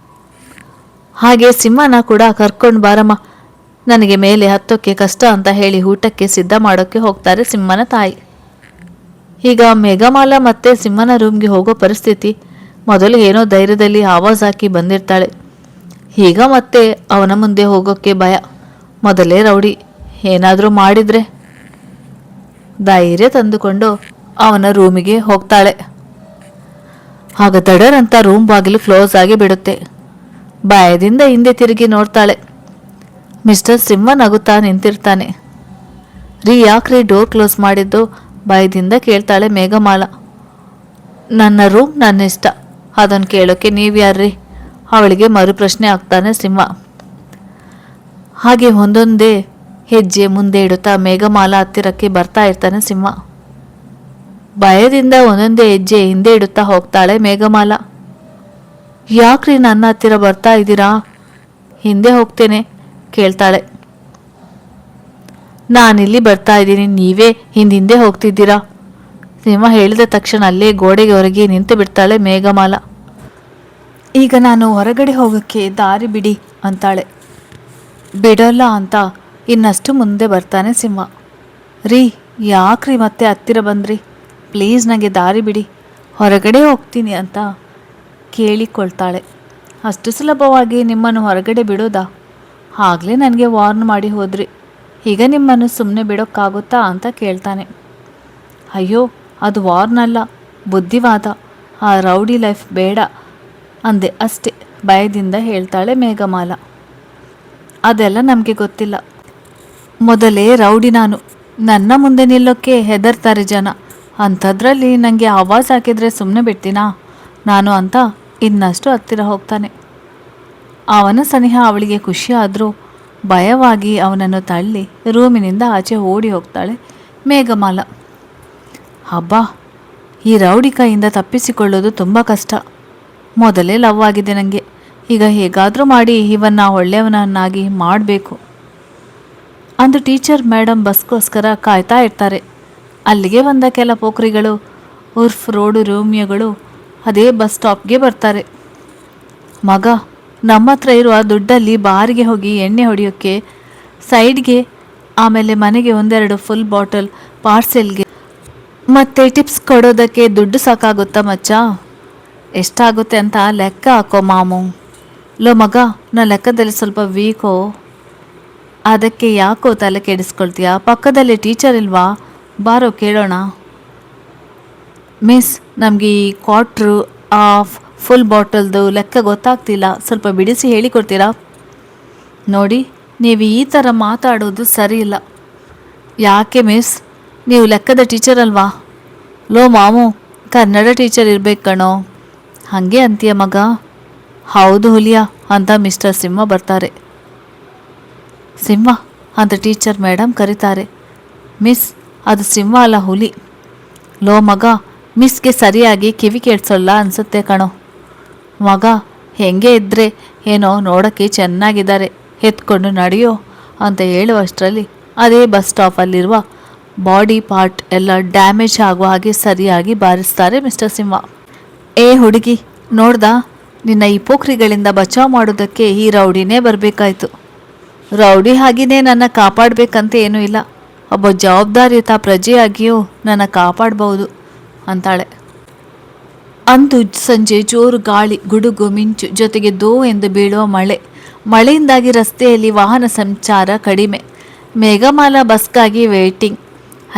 ಹಾಗೆ ಸಿಂಹನ ಕೂಡ ಕರ್ಕೊಂಡು ಬಾರಮ್ಮ, ನನಗೆ ಮೇಲೆ ಹತ್ತೋಕ್ಕೆ ಕಷ್ಟ ಅಂತ ಹೇಳಿ ಊಟಕ್ಕೆ ಸಿದ್ಧ ಮಾಡೋಕ್ಕೆ ಹೋಗ್ತಾರೆ ಸಿಂಹನ ತಾಯಿ. ಈಗ ಮೇಘಮಾಲ ಮತ್ತೆ ಸಿಂಹನ ರೂಮ್ಗೆ ಹೋಗೋ ಪರಿಸ್ಥಿತಿ. ಮೊದಲು ಏನೋ ಧೈರ್ಯದಲ್ಲಿ ಆವಾಜ್ ಹಾಕಿ ಬಂದಿರ್ತಾಳೆ. ಈಗ ಮತ್ತೆ ಅವನ ಮುಂದೆ ಹೋಗೋಕ್ಕೆ ಭಯ. ಮೊದಲೇ ರೌಡಿ, ಏನಾದರೂ ಮಾಡಿದ್ರೆ. ಧೈರ್ಯ ತಂದುಕೊಂಡು ಅವನ ರೂಮಿಗೆ ಹೋಗ್ತಾಳೆ. ಆಗ ದಡರಂತ ರೂಮ್ ಬಾಗಿಲು ಕ್ಲೋಸ್ ಆಗಿ ಬಿಡುತ್ತೆ. ಭಯದಿಂದ ಹಿಂದೆ ತಿರುಗಿ ನೋಡ್ತಾಳೆ. ಮಿಸ್ಟರ್ ಸಿಂಹ ನಗುತ್ತಾ ನಿಂತಿರ್ತಾನೆ. ರೀ, ಯಾಕ್ರಿ ಡೋರ್ ಕ್ಲೋಸ್ ಮಾಡಿದ್ದು? ಭಯದಿಂದ ಕೇಳ್ತಾಳೆ ಮೇಘಮಾಲ. ನನ್ನ ರೂಮ್ ನನ್ನ ಇಷ್ಟ, ಅದನ್ನು ಕೇಳೋಕ್ಕೆ ನೀವ್ಯಾರ್ರಿ? ಅವಳಿಗೆ ಮರುಪ್ರಶ್ನೆ ಆಗ್ತಾನೆ ಸಿಂಹ. ಹಾಗೆ ಒಂದೊಂದೇ ಹೆಜ್ಜೆ ಮುಂದೆ ಇಡುತ್ತಾ ಮೇಘಮಾಲಾ ಹತ್ತಿರಕ್ಕೆ ಬರ್ತಾ ಇರ್ತಾನೆ ಸಿಂಹ. ಭಯದಿಂದ ಒಂದೊಂದೇ ಹೆಜ್ಜೆ ಹಿಂದೆ ಇಡುತ್ತಾ ಹೋಗ್ತಾಳೆ ಮೇಘಮಾಲಾ. ಯಾಕ್ರಿ ನನ್ನ ಹತ್ತಿರ ಬರ್ತಾ ಇದ್ದೀರಾ? ಹಿಂದೆ ಹೋಗ್ತೇನೆ ಕೇಳ್ತಾಳೆ. ನಾನಿಲ್ಲಿ ಬರ್ತಾ ಇದ್ದೀನಿ, ನೀವೇ ಹಿಂದೆ ಹೋಗ್ತಿದ್ದೀರಾ? ಸಿಂಹ ಹೇಳಿದ ತಕ್ಷಣ ಅಲ್ಲೇ ಗೋಡೆಗೆ ಹೊರಗೆ ನಿಂತು ಬಿಡ್ತಾಳೆ ಮೇಘಮಾಲಾ. ಈಗ ನಾನು ಹೊರಗಡೆ ಹೋಗೋಕ್ಕೆ ದಾರಿ ಬಿಡಿ ಅಂತಾಳೆ. ಬಿಡೋಲ್ಲ ಅಂತ ಇನ್ನಷ್ಟು ಮುಂದೆ ಬರ್ತಾನೆ ಸಿಂಹ. ರೀ, ಯಾಕ್ರಿ ಮತ್ತೆ ಹತ್ತಿರ ಬಂದ್ರಿ? ಪ್ಲೀಸ್ ನನಗೆ ದಾರಿ ಬಿಡಿ, ಹೊರಗಡೆ ಹೋಗ್ತೀನಿ ಅಂತ ಕೇಳಿಕೊಳ್ತಾಳೆ. ಅಷ್ಟು ಸುಲಭವಾಗಿ ನಿಮ್ಮನ್ನು ಹೊರಗಡೆ ಬಿಡೋದಾ? ಆಗಲೇ ನನಗೆ ವಾರ್ನ್ ಮಾಡಿ ಹೋದ್ರಿ, ಈಗ ನಿಮ್ಮನ್ನು ಸುಮ್ಮನೆ ಬಿಡೋಕ್ಕಾಗುತ್ತಾ ಅಂತ ಕೇಳ್ತಾನೆ. ಅಯ್ಯೋ, ಅದು ವಾರ್ನಲ್ಲ, ಬುದ್ಧಿವಾದ. ಆ ರೌಡಿ ಲೈಫ್ ಬೇಡ ಅಂದೆ ಅಷ್ಟೇ, ಭಯದಿಂದ ಹೇಳ್ತಾಳೆ ಮೇಘಮಾಲಾ. ಅದೆಲ್ಲ ನಮಗೆ ಗೊತ್ತಿಲ್ಲ. ಮೊದಲೇ ರೌಡಿ ನಾನು, ನನ್ನ ಮುಂದೆ ನಿಲ್ಲೋಕ್ಕೆ ಹೆದರ್ತಾರೆ ಜನ. ಅಂಥದ್ರಲ್ಲಿ ನನಗೆ ಆವಾಜ್ ಹಾಕಿದರೆ ಸುಮ್ಮನೆ ಬಿಡ್ತೀನಾ ನಾನು ಅಂತ ಇನ್ನಷ್ಟು ಹತ್ತಿರ ಹೋಗ್ತಾನೆ. ಅವನ ಸನಿಹ ಅವಳಿಗೆ ಖುಷಿಯಾದರೂ ಭಯವಾಗಿ ಅವನನ್ನು ತಳ್ಳಿ ರೂಮಿನಿಂದ ಆಚೆ ಓಡಿ ಹೋಗ್ತಾಳೆ ಮೇಘಮಾಲಾ. ಹಬ್ಬಾ, ಈ ರೌಡಿ ಕೈಯಿಂದ ತಪ್ಪಿಸಿಕೊಳ್ಳೋದು ತುಂಬ ಕಷ್ಟ. ಮೊದಲೇ ಲವ್ ಆಗಿದೆ ನನಗೆ, ಈಗ ಹೇಗಾದರೂ ಮಾಡಿ ಇವನ್ನ ಒಳ್ಳೆಯವನನ್ನಾಗಿ ಮಾಡಬೇಕು. ಅಂದು ಟೀಚರ್ ಮೇಡಮ್ ಬಸ್ಗೋಸ್ಕರ ಕಾಯ್ತಾ ಇರ್ತಾರೆ. ಅಲ್ಲಿಗೆ ಬಂದ ಕೆಲ ಪೋಖ್ರಿಗಳು ಉರ್ಫ್ ರೋಡು ರೋಮಿಯೋಗಳು ಅದೇ ಬಸ್ ಸ್ಟಾಪ್ಗೆ ಬರ್ತಾರೆ. ಮಗ, ನಮ್ಮ ಹತ್ರ ಇರುವ ದುಡ್ಡಲ್ಲಿ ಬಾರಿಗೆ ಹೋಗಿ ಎಣ್ಣೆ ಹೊಡೆಯೋಕ್ಕೆ, ಸೈಡ್ಗೆ, ಆಮೇಲೆ ಮನೆಗೆ ಒಂದೆರಡು ಫುಲ್ ಬಾಟಲ್ ಪಾರ್ಸೆಲ್ಗೆ, ಮತ್ತೆ ಟಿಪ್ಸ್ ಕೊಡೋದಕ್ಕೆ ದುಡ್ಡು ಸಾಕಾಗುತ್ತಾ ಮಚ್ಚ? ಎಷ್ಟಾಗುತ್ತೆ ಅಂತ ಲೆಕ್ಕ ಹಾಕೋ ಮಾಮು. ಲೋ ಮಗ, ನಾ ಲೆಕ್ಕದಲ್ಲಿ ಸ್ವಲ್ಪ ವೀಕೋ, ಅದಕ್ಕೆ ಯಾಕೋ ತಲೆ ಕೆಡಿಸ್ಕೊಳ್ತೀಯಾ? ಪಕ್ಕದಲ್ಲಿ ಟೀಚರ್ ಇಲ್ವಾ? ಬಾರೋ ಕೇಳೋಣ. ಮಿಸ್, ನಮಗೆ ಈ ಕ್ವಾರ್ಟ್ರು ಆಫ್ ಫುಲ್ ಬಾಟಲ್ದು ಲೆಕ್ಕ ಗೊತ್ತಾಗ್ತಿಲ್ಲ, ಸ್ವಲ್ಪ ಬಿಡಿಸಿ ಹೇಳಿಕೊಡ್ತೀರಾ? ನೋಡಿ, ನೀವು ಈ ಥರ ಮಾತಾಡೋದು ಸರಿ ಇಲ್ಲ. ಯಾಕೆ ಮಿಸ್, ನೀವು ಲೆಕ್ಕದ ಟೀಚರ್ ಅಲ್ವಾ? ಲೋ ಮಾಮು, ಕನ್ನಡ ಟೀಚರ್ ಇರ್ಬೇಕು ಕಣೋ. ಹಾಗೆ ಅಂತೀಯ ಮಗ? ಹೌದು ಹುಲಿಯಾ ಅಂತ ಮಿಸ್ಟರ್ ಸಿಂಹ ಬರ್ತಾರೆ. ಸಿಂಹ ಅಂತ ಟೀಚರ್ ಮೇಡಮ್ ಕರೀತಾರೆ. ಮಿಸ್, ಅದು ಸಿಂಹ ಅಲ್ಲ, ಹುಲಿ. ಲೋ ಮಗ, ಮಿಸ್ಗೆ ಸರಿಯಾಗಿ ಕಿವಿ ಕೇಳಿಸೋಲ್ಲ ಅನಿಸುತ್ತೆ ಕಣೋ. ಮಗ, ಹೆಂಗೆ ಇದ್ದರೆ ಏನೋ ನೋಡೋಕ್ಕೆ ಚೆನ್ನಾಗಿದ್ದಾರೆ, ಎತ್ಕೊಂಡು ನಡೆಯೋ ಅಂತ ಹೇಳುವಷ್ಟರಲ್ಲಿ ಅದೇ ಬಸ್ ಸ್ಟಾಪಲ್ಲಿರುವ ಬಾಡಿ ಪಾರ್ಟ್ ಎಲ್ಲ ಡ್ಯಾಮೇಜ್ ಆಗುವ ಹಾಗೆ ಸರಿಯಾಗಿ ಬಾರಿಸ್ತಾರೆ ಮಿಸ್ಟರ್ ಸಿಂಹ. ಏ ಹುಡುಗಿ, ನೋಡ್ದಾ, ನಿನ್ನ ಈ ಪೋಖ್ರಿಗಳಿಂದ ಬಚಾವ್ ಮಾಡೋದಕ್ಕೆ ಈ ರೌಡಿನೇ ಬರಬೇಕಾಯ್ತು. ರೌಡಿ ಹಾಗೆಯೇ ನನ್ನ ಕಾಪಾಡಬೇಕಂತ ಏನೂ ಇಲ್ಲ, ಒಬ್ಬ ಜವಾಬ್ದಾರಿಯುತ ಪ್ರಜೆಯಾಗಿಯೂ ನನ್ನ ಕಾಪಾಡಬಹುದು ಅಂತಾಳೆ. ಅಂದು ಸಂಜೆ ಜೋರು ಗಾಳಿ, ಗುಡುಗು ಮಿಂಚು ಜೊತೆಗೆ ದೋ ಎಂದು ಬೀಳುವ ಮಳೆ. ಮಳೆಯಿಂದಾಗಿ ರಸ್ತೆಯಲ್ಲಿ ವಾಹನ ಸಂಚಾರ ಕಡಿಮೆ. ಮೇಘಮಾಲಾ ಬಸ್ಗಾಗಿ ವೇಟಿಂಗ್.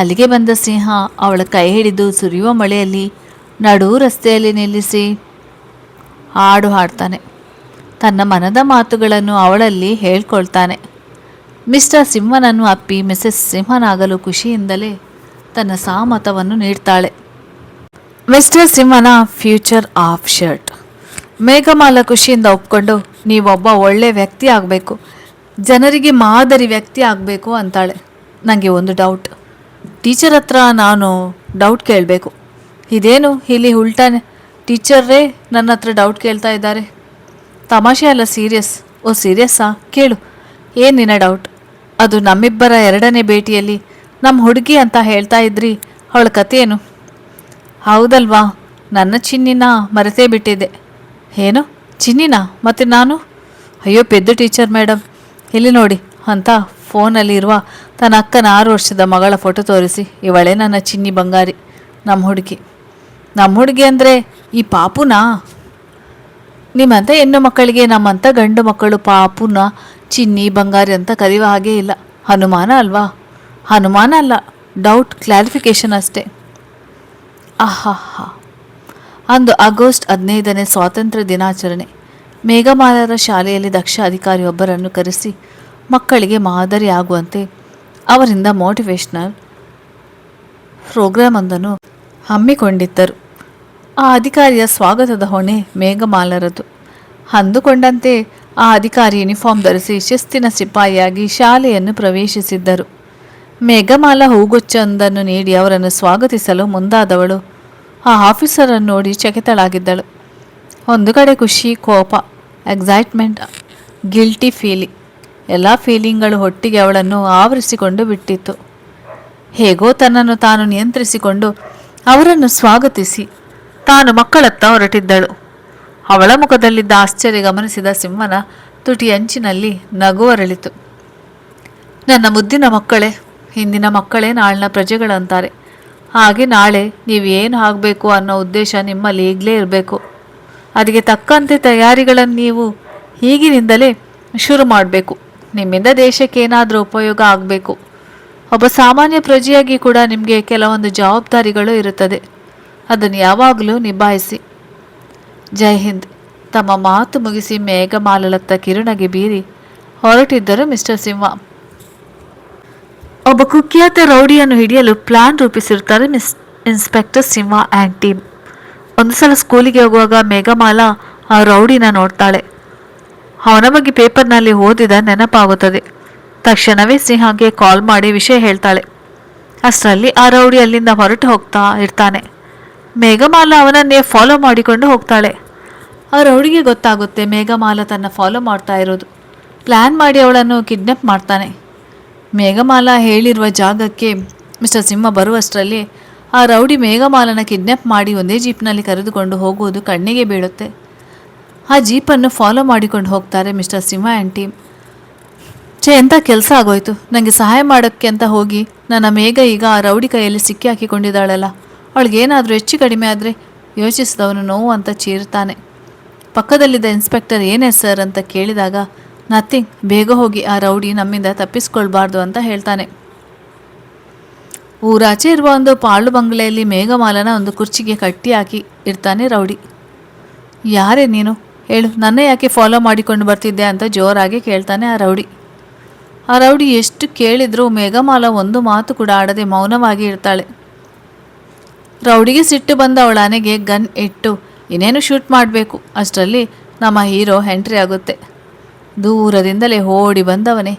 ಅಲ್ಲಿಗೆ ಬಂದ ಸಿಂಹ ಅವಳ ಕೈ ಹಿಡಿದು ಸುರಿಯುವ ಮಳೆಯಲ್ಲಿ ನಡು ರಸ್ತೆಯಲ್ಲಿ ನಿಲ್ಲಿಸಿ ಹಾಡು ಹಾಡ್ತಾನೆ. ತನ್ನ ಮನದ ಮಾತುಗಳನ್ನು ಅವಳಲ್ಲಿ ಹೇಳ್ಕೊಳ್ತಾನೆ. ಮಿಸ್ಟರ್ ಸಿಂಹನನ್ನು ಅಪ್ಪಿ ಮಿಸೆಸ್ ಸಿಂಹನಾಗಲು ಖುಷಿಯಿಂದಲೇ ತನ್ನ ಸಹಮತವನ್ನು ನೀಡ್ತಾಳೆ. ಮಿಸ್ಟರ್ ಸಿಂಹನ ಫ್ಯೂಚರ್ ಆಫ್ ಶರ್ಟ್. ಮೇಘಮಾಲಾ ಖುಷಿಯಿಂದ ಒಪ್ಕೊಂಡು, ನೀವೊಬ್ಬ ಒಳ್ಳೆ ವ್ಯಕ್ತಿ ಆಗಬೇಕು, ಜನರಿಗೆ ಮಾದರಿ ವ್ಯಕ್ತಿ ಆಗಬೇಕು ಅಂತಾಳೆ. ನನಗೆ ಒಂದು ಡೌಟ್, ಟೀಚರ್ ಹತ್ರ ನಾನು ಡೌಟ್ ಕೇಳಬೇಕು. ಇದೇನು ಇಲ್ಲಿ ಉಲ್ಟಾನೆ, ಟೀಚರ್ರೇ ನನ್ನ ಹತ್ರ ಡೌಟ್ ಕೇಳ್ತಾ ಇದ್ದಾರೆ. ತಮಾಷೆ ಅಲ್ಲ, ಸೀರಿಯಸ್. ಓ ಸೀರಿಯಸ್ಸಾ? ಕೇಳು, ಏನು ನಿನ್ನ ಡೌಟ್? ಅದು ನಮ್ಮಿಬ್ಬರ ಎರಡನೇ ಭೇಟಿಯಲ್ಲಿ ನಮ್ಮ ಹುಡುಗಿ ಅಂತ ಹೇಳ್ತಾ ಇದ್ರಿ, ಅವಳ ಕತೆ ಏನು? ಹೌದಲ್ವಾ, ನನ್ನ ಚಿನ್ನಿನ ಮರೆತೇ ಬಿಟ್ಟಿದ್ದೆ. ಏನು ಚಿನ್ನಿನ? ಮತ್ತು ನಾನು? ಅಯ್ಯೋ ಪೆದ್ದು ಟೀಚರ್ ಮೇಡಮ್, ಇಲ್ಲಿ ನೋಡಿ ಅಂತ ಫೋನಲ್ಲಿ ಇರುವ ತನ್ನ ಅಕ್ಕನ 6 ವರ್ಷದ ಮಗಳ ಫೋಟೋ ತೋರಿಸಿ, ಇವಳೇ ನನ್ನ ಚಿನ್ನಿ ಬಂಗಾರಿ, ನಮ್ಮ ಹುಡುಗಿ. ನಮ್ಮ ಹುಡುಗಿ ಅಂದರೆ ಈ ಪಾಪುನಾ? ನಿಮ್ಮಂಥ ಹೆಣ್ಣು ಮಕ್ಕಳಿಗೆ ನಮ್ಮಂಥ ಗಂಡು ಮಕ್ಕಳು ಪಾಪುನ ಚಿನ್ನಿ ಬಂಗಾರಿ ಅಂತ ಕರೆಯುವ ಹಾಗೆ ಇಲ್ಲ. ಅನುಮಾನ ಅಲ್ವಾ? ಅನುಮಾನ ಅಲ್ಲ, ಡೌಟ್, ಕ್ಲಾರಿಫಿಕೇಷನ್ ಅಷ್ಟೇ. ಆಹಾ. ಅಂದು ಆಗಸ್ಟ್ 15ನೇ ಸ್ವಾತಂತ್ರ್ಯ ದಿನಾಚರಣೆ. ಮೇಘಮಾಲಾರ ಶಾಲೆಯಲ್ಲಿ ದಕ್ಷ ಅಧಿಕಾರಿಯೊಬ್ಬರನ್ನು ಕರೆಸಿ ಮಕ್ಕಳಿಗೆ ಮಾದರಿ ಆಗುವಂತೆ ಅವರಿಂದ ಮೋಟಿವೇಶ್ನಲ್ ಪ್ರೋಗ್ರಾಮ್ ಒಂದನ್ನು ಹಮ್ಮಿಕೊಂಡಿದ್ದರು. ಆ ಅಧಿಕಾರಿಯ ಸ್ವಾಗತದ ಹೊಣೆ ಮೇಘಮಾಲಾರದು. ಅಂದುಕೊಂಡಂತೆ ಆ ಅಧಿಕಾರಿ ಯೂನಿಫಾರ್ಮ್ ಧರಿಸಿ ಶಿಸ್ತಿನ ಸಿಪಾಯಿಯಾಗಿ ಶಾಲೆಯನ್ನು ಪ್ರವೇಶಿಸಿದ್ದರು. ಮೇಘಮಾಲ ಹೂಗುಚ್ಚವೊಂದನ್ನು ನೀಡಿ ಅವರನ್ನು ಸ್ವಾಗತಿಸಲು ಮುಂದಾದವಳು ಆ ಆಫೀಸರನ್ನು ನೋಡಿ ಚಕಿತಳಾಗಿದ್ದಳು. ಒಂದು ಕಡೆ ಖುಷಿ, ಕೋಪ, ಎಕ್ಸೈಟ್ಮೆಂಟ್, ಗಿಲ್ಟಿ ಫೀಲಿಂಗ್, ಎಲ್ಲ ಫೀಲಿಂಗ್ಗಳು ಒಟ್ಟಿಗೆ ಅವಳನ್ನು ಆವರಿಸಿಕೊಂಡು ಬಿಟ್ಟಿತ್ತು. ಹೇಗೋ ತನ್ನನ್ನು ತಾನು ನಿಯಂತ್ರಿಸಿಕೊಂಡು ಅವರನ್ನು ಸ್ವಾಗತಿಸಿ ತಾನು ಮಕ್ಕಳತ್ತ ಹೊರಟಿದ್ದಳು. ಅವಳ ಮುಖದಲ್ಲಿದ್ದ ಆಶ್ಚರ್ಯ ಗಮನಿಸಿದ ಸಿಂಹನ ತುಟಿ ಅಂಚಿನಲ್ಲಿ ನಗು ಅರಳಿತು. ನನ್ನ ಮುದ್ದಿನ ಮಕ್ಕಳೇ, ಹಿಂದಿನ ಮಕ್ಕಳೇ ನಾಳಿನ ಪ್ರಜೆಗಳಂತಾರೆ. ಹಾಗೆ ನಾಳೆ ನೀವೇನು ಆಗಬೇಕು ಅನ್ನೋ ಉದ್ದೇಶ ನಿಮ್ಮಲ್ಲಿ ಈಗಲೇ ಇರಬೇಕು. ಅದಕ್ಕೆ ತಕ್ಕಂತೆ ತಯಾರಿಗಳನ್ನು ನೀವು ಈಗಿನಿಂದಲೇ ಶುರು ಮಾಡಬೇಕು. ನಿಮ್ಮಿಂದ ದೇಶಕ್ಕೆ ಏನಾದರೂ ಉಪಯೋಗ ಆಗಬೇಕು. ಒಬ್ಬ ಸಾಮಾನ್ಯ ಪ್ರಜೆಯಾಗಿ ಕೂಡ ನಿಮಗೆ ಕೆಲವೊಂದು ಜವಾಬ್ದಾರಿಗಳು ಇರುತ್ತದೆ. ಅದನ್ನು ಯಾವಾಗಲೂ ನಿಭಾಯಿಸಿ. ಜೈ ಹಿಂದ್. ತಮ್ಮ ಮಾತು ಮುಗಿಸಿ ಮೇಘಮಾಲಲತ್ತ ಕಿರುನಗೆ ಬೀರಿ ಹೊರಟಿದ್ದರು ಮಿಸ್ಟರ್ ಸಿಂಹ. ಒಬ್ಬ ಕುಖ್ಯಾತ ರೌಡಿಯನ್ನು ಹಿಡಿಯಲು ಪ್ಲಾನ್ ರೂಪಿಸಿರುತ್ತಾರೆ ಇನ್ಸ್ಪೆಕ್ಟರ್ ಸಿಂಹ ಆ್ಯಂಡ್ ಟೀಮ್. ಒಂದು ಸಲ ಸ್ಕೂಲಿಗೆ ಹೋಗುವಾಗ ಮೇಘಮಾಲ ಆ ರೌಡಿನ ನೋಡ್ತಾಳೆ. ಅವನ ಬಗ್ಗೆ ಪೇಪರ್ನಲ್ಲಿ ಓದಿದ ನೆನಪಾಗುತ್ತದೆ. ತಕ್ಷಣವೇ ಸಿಂಹಗೆ ಕಾಲ್ ಮಾಡಿ ವಿಷಯ ಹೇಳ್ತಾಳೆ. ಅಷ್ಟರಲ್ಲಿ ಆ ರೌಡಿ ಅಲ್ಲಿಂದ ಹೊರಟು ಹೋಗ್ತಾ ಇರ್ತಾನೆ. ಮೇಘಮಾಲ ಅವನನ್ನೇ ಫಾಲೋ ಮಾಡಿಕೊಂಡು ಹೋಗ್ತಾಳೆ. ಆ ರೌಡಿಗೆ ಗೊತ್ತಾಗುತ್ತೆ ಮೇಘಮಾಲ ತನ್ನ ಫಾಲೋ ಮಾಡ್ತಾ ಇರೋದು. ಪ್ಲ್ಯಾನ್ ಮಾಡಿ ಅವಳನ್ನು ಕಿಡ್ನಾಪ್ ಮಾಡ್ತಾನೆ. ಮೇಘಮಾಲ ಹೇಳಿರುವ ಜಾಗಕ್ಕೆ ಮಿಸ್ಟರ್ ಸಿಂಹ ಬರುವಷ್ಟರಲ್ಲಿ ಆ ರೌಡಿ ಮೇಘಮಾಲನ ಕಿಡ್ನಾಪ್ ಮಾಡಿ ಒಂದೇ ಜೀಪ್ನಲ್ಲಿ ಕರೆದುಕೊಂಡು ಹೋಗುವುದು ಕಣ್ಣಿಗೆ ಬೀಳುತ್ತೆ. ಆ ಜೀಪನ್ನು ಫಾಲೋ ಮಾಡಿಕೊಂಡು ಹೋಗ್ತಾರೆ ಮಿಸ್ಟರ್ ಸಿಂಹ ಆ್ಯಂಡ್ ಟೀಮ್. ಎಂಥ ಕೆಲಸ ಆಗೋಯ್ತು. ನನಗೆ ಸಹಾಯ ಮಾಡೋಕ್ಕೆ ಅಂತ ಹೋಗಿ ನನ್ನ ಮೇಘ ಈಗ ಆ ರೌಡಿ ಕೈಯಲ್ಲಿ ಸಿಕ್ಕಿ ಹಾಕಿಕೊಂಡಿದ್ದಾಳಲ್ಲ. ಅವಳಿಗೇನಾದರೂ ಹೆಚ್ಚು ಕಡಿಮೆ ಆದರೆ ಯೋಚಿಸಿದವನು ನೋವು ಅಂತ ಚೀರ್ತಾನೆ. ಪಕ್ಕದಲ್ಲಿದ್ದ ಇನ್ಸ್ಪೆಕ್ಟರ್ ಏನೇ ಸರ್ ಅಂತ ಕೇಳಿದಾಗ ನಥಿಂಗ್, ಬೇಗ ಹೋಗಿ ಆ ರೌಡಿ ನಮ್ಮಿಂದ ತಪ್ಪಿಸ್ಕೊಳ್ಬಾರ್ದು ಅಂತ ಹೇಳ್ತಾನೆ. ಊರಾಚೆ ಇರುವ ಒಂದು ಪಾಳು ಬಂಗಲೆಯಲ್ಲಿ ಮೇಘಮಾಲನ ಒಂದು ಕುರ್ಚಿಗೆ ಕಟ್ಟಿ ಹಾಕಿ ಇರ್ತಾನೆ ರೌಡಿ. ಯಾರೇ ನೀನು ಹೇಳು, ನನ್ನೇ ಯಾಕೆ ಫಾಲೋ ಮಾಡಿಕೊಂಡು ಬರ್ತಿದ್ದೆ ಅಂತ ಜೋರಾಗಿ ಕೇಳ್ತಾನೆ ಆ ರೌಡಿ. ಆ ರೌಡಿ ಎಷ್ಟು ಕೇಳಿದ್ರೂ ಮೇಘಮಾಲ ಒಂದು ಮಾತು ಕೂಡ ಆಡದೆ ಮೌನವಾಗಿ ಇರ್ತಾಳೆ. ರೌಡಿಗೆ ಸಿಟ್ಟು ಬಂದ ಅವಳ ಹಣೆಗೆ ಗನ್ ಇಟ್ಟು ಇನ್ನೇನು ಶೂಟ್ ಮಾಡಬೇಕು. ಅಷ್ಟರಲ್ಲಿ ನಮ್ಮ ಹೀರೋ ಎಂಟ್ರಿ ಆಗುತ್ತೆ. ದೂರದಿಂದಲೇ ಓಡಿ ಬಂದವನೇ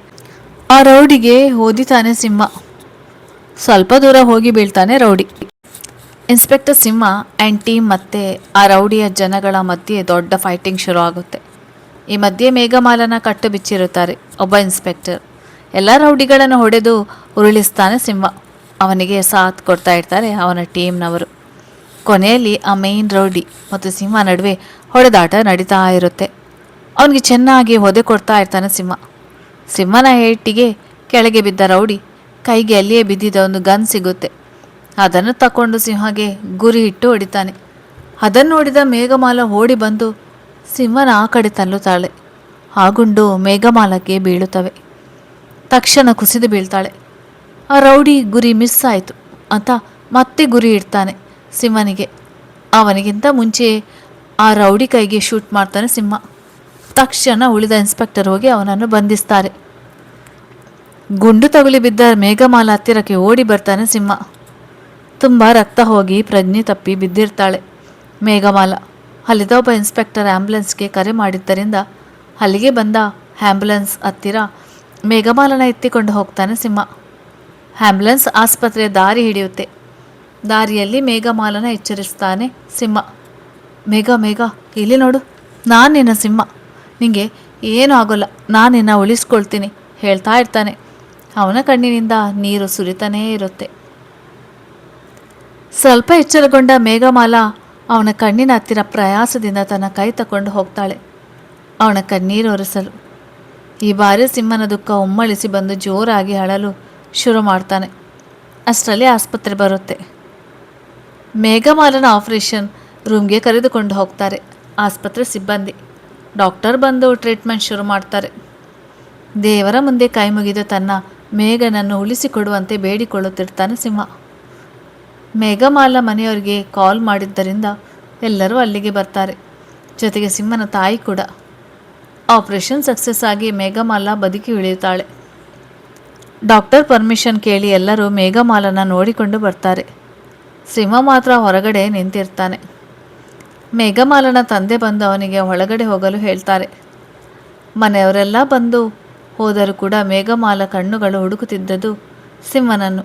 ಆ ರೌಡಿಗೆ ಓದಿತಾನೆ ಸಿಂಹ. ಸ್ವಲ್ಪ ದೂರ ಹೋಗಿ ಬೀಳ್ತಾನೆ ರೌಡಿ. ಇನ್ಸ್ಪೆಕ್ಟರ್ ಸಿಂಹ ಆ್ಯಂಡ್ ಟೀಮ್ ಮತ್ತು ಆ ರೌಡಿಯ ಜನಗಳ ಮಧ್ಯೆ ದೊಡ್ಡ ಫೈಟಿಂಗ್ ಶುರು ಆಗುತ್ತೆ. ಈ ಮಧ್ಯೆ ಮೇಘಮಾಲನ ಕಟ್ಟು ಬಿಚ್ಚಿರುತ್ತಾರೆ ಒಬ್ಬ ಇನ್ಸ್ಪೆಕ್ಟರ್. ಎಲ್ಲ ರೌಡಿಗಳನ್ನು ಹೊಡೆದು ಉರುಳಿಸ್ತಾನೆ ಸಿಂಹ. ಅವನಿಗೆ ಸಾಥ್ ಕೊಡ್ತಾ ಇರ್ತಾರೆ ಅವನ ಟೀಮ್ನವರು. ಕೊನೆಯಲ್ಲಿ ಆ ಮೇನ್ ರೌಡಿ ಮತ್ತು ಸಿಂಹ ನಡುವೆ ಹೊಡೆದಾಟ ನಡೀತಾ ಇರುತ್ತೆ. ಅವನಿಗೆ ಚೆನ್ನಾಗಿ ಒದೆ ಕೊಡ್ತಾ ಇರ್ತಾನೆ ಸಿಂಹ. ಸಿಂಹನ ಏಟಿಗೆ ಕೆಳಗೆ ಬಿದ್ದ ರೌಡಿ ಕೈಗೆ ಅಲ್ಲಿಯೇ ಬಿದ್ದಿದ್ದ ಒಂದು ಗನ್ ಸಿಗುತ್ತೆ. ಅದನ್ನು ತಗೊಂಡು ಸಿಂಹಗೆ ಗುರಿ ಇಟ್ಟು ಹೊಡಿತಾನೆ. ಅದನ್ನು ನೋಡಿದ ಮೇಘಮಾಲ ಓಡಿ ಬಂದು ಸಿಂಹನ ಆ ಕಡೆ ತಳ್ಳುತ್ತಾಳೆ. ಆ ಗುಂಡು ಮೇಘಮಾಲಕ್ಕೆ ಬೀಳುತ್ತವೆ. ತಕ್ಷಣ ಕುಸಿದು ಬೀಳ್ತಾಳೆ. ಆ ರೌಡಿ ಗುರಿ ಮಿಸ್ ಆಯಿತು ಅಂತ ಮತ್ತೆ ಗುರಿ ಇಡ್ತಾನೆ ಸಿಂಹನಿಗೆ. ಅವನಿಗಿಂತ ಮುಂಚೆ ಆ ರೌಡಿ ಕೈಗೆ ಶೂಟ್ ಮಾಡ್ತಾನೆ ಸಿಂಹ. ತಕ್ಷಣ ಉಳಿದ ಇನ್ಸ್ಪೆಕ್ಟರ್ ಹೋಗಿ ಅವನನ್ನು ಬಂಧಿಸ್ತಾರೆ. ಗುಂಡು ತಗುಲಿ ಬಿದ್ದ ಮೇಘಮಾಲ ಹತ್ತಿರಕ್ಕೆ ಓಡಿ ಬರ್ತಾನೆ ಸಿಂಹ. ತುಂಬ ರಕ್ತ ಹೋಗಿ ಪ್ರಜ್ಞೆ ತಪ್ಪಿ ಬಿದ್ದಿರ್ತಾಳೆ ಮೇಘಮಾಲ. ಅಲ್ಲಿದ್ದ ಒಬ್ಬ ಇನ್ಸ್ಪೆಕ್ಟರ್ ಆ್ಯಂಬುಲೆನ್ಸ್ಗೆ ಕರೆ ಮಾಡಿದ್ದರಿಂದ ಅಲ್ಲಿಗೆ ಬಂದ ಆ್ಯಂಬುಲೆನ್ಸ್ ಹತ್ತಿರ ಮೇಘಮಾಲನ ಎತ್ತಿಕೊಂಡು ಹೋಗ್ತಾನೆ ಸಿಂಹ. ಆ್ಯಂಬುಲೆನ್ಸ್ ಆಸ್ಪತ್ರೆಯ ದಾರಿ ಹಿಡಿಯುತ್ತೆ. ದಾರಿಯಲ್ಲಿ ಮೇಘಮಾಲನ ಎಚ್ಚರಿಸ್ತಾನೆ ಸಿಂಹ. ಮೇಘ ಇಲ್ಲಿ ನೋಡು, ನಾನು ನಿನ್ನ ಸಿಂಹ, ನಿಂಗೆ ಏನೂ ಆಗೋಲ್ಲ, ನಾನು ನಿನ್ನ ಉಳಿಸ್ಕೊಳ್ತೀನಿ ಹೇಳ್ತಾ ಇರ್ತಾನೆ. ಅವನ ಕಣ್ಣಿನಿಂದ ನೀರು ಸುರಿತಾನೇ ಇರುತ್ತೆ. ಸ್ವಲ್ಪ ಎಚ್ಚರಗೊಂಡ ಮೇಘಮಾಲ ಅವನ ಕಣ್ಣಿನ ಹತ್ತಿರ ಪ್ರಯಾಸದಿಂದ ತನ್ನ ಕೈ ತಕೊಂಡು ಹೋಗ್ತಾಳೆ ಅವನ ಕಣ್ಣೀರು ಒರೆಸಲು. ಈ ಬಾರಿ ಸಿಂಹನ ದುಃಖ ಒಮ್ಮಳಿಸಿ ಬಂದು ಜೋರಾಗಿ ಅಳಲು ಶುರು ಮಾಡ್ತಾನೆ. ಅಷ್ಟರಲ್ಲಿ ಆಸ್ಪತ್ರೆ ಬರುತ್ತೆ. ಮೇಘಮಾಲನ ಆಪರೇಷನ್ ರೂಮ್ಗೆ ಕರೆದುಕೊಂಡು ಹೋಗ್ತಾರೆ ಆಸ್ಪತ್ರೆ ಸಿಬ್ಬಂದಿ. ಡಾಕ್ಟರ್ ಬಂದು ಟ್ರೀಟ್ಮೆಂಟ್ ಶುರು ಮಾಡ್ತಾರೆ. ದೇವರ ಮುಂದೆ ಕೈ ಮುಗಿದು ತನ್ನ ಮೇಘನನ್ನು ಉಳಿಸಿಕೊಡುವಂತೆ ಬೇಡಿಕೊಳ್ಳುತ್ತಿರ್ತಾನೆ ಸಿಂಹ. ಮೇಘಮಾಲ ಮನೆಯವರಿಗೆ ಕಾಲ್ ಮಾಡಿದ್ದರಿಂದ ಎಲ್ಲರೂ ಅಲ್ಲಿಗೆ ಬರ್ತಾರೆ. ಜೊತೆಗೆ ಸಿಂಹನ ತಾಯಿ ಕೂಡ. ಆಪರೇಷನ್ ಸಕ್ಸಸ್ ಆಗಿ ಮೇಘಮಾಲ ಬದುಕಿ ಉಳಿಯುತ್ತಾಳೆ. ಡಾಕ್ಟರ್ ಪರ್ಮಿಷನ್ ಕೇಳಿ ಎಲ್ಲರೂ ಮೇಘಮಾಲನ ನೋಡಿಕೊಂಡು ಬರ್ತಾರೆ. ಸಿಂಹ ಮಾತ್ರ ಹೊರಗಡೆ ನಿಂತಿರ್ತಾನೆ. ಮೇಘಮಾಲನ ತಂದೆ ಬಂದು ಅವನಿಗೆ ಒಳಗಡೆ ಹೋಗಲು ಹೇಳ್ತಾರೆ. ಮನೆಯವರೆಲ್ಲ ಬಂದು ಹೋದರೂ ಕೂಡ ಮೇಘಮಾಲ ಕಣ್ಣುಗಳು ಹುಡುಕುತ್ತಿದ್ದದ್ದು ಸಿಂಹನನ್ನು.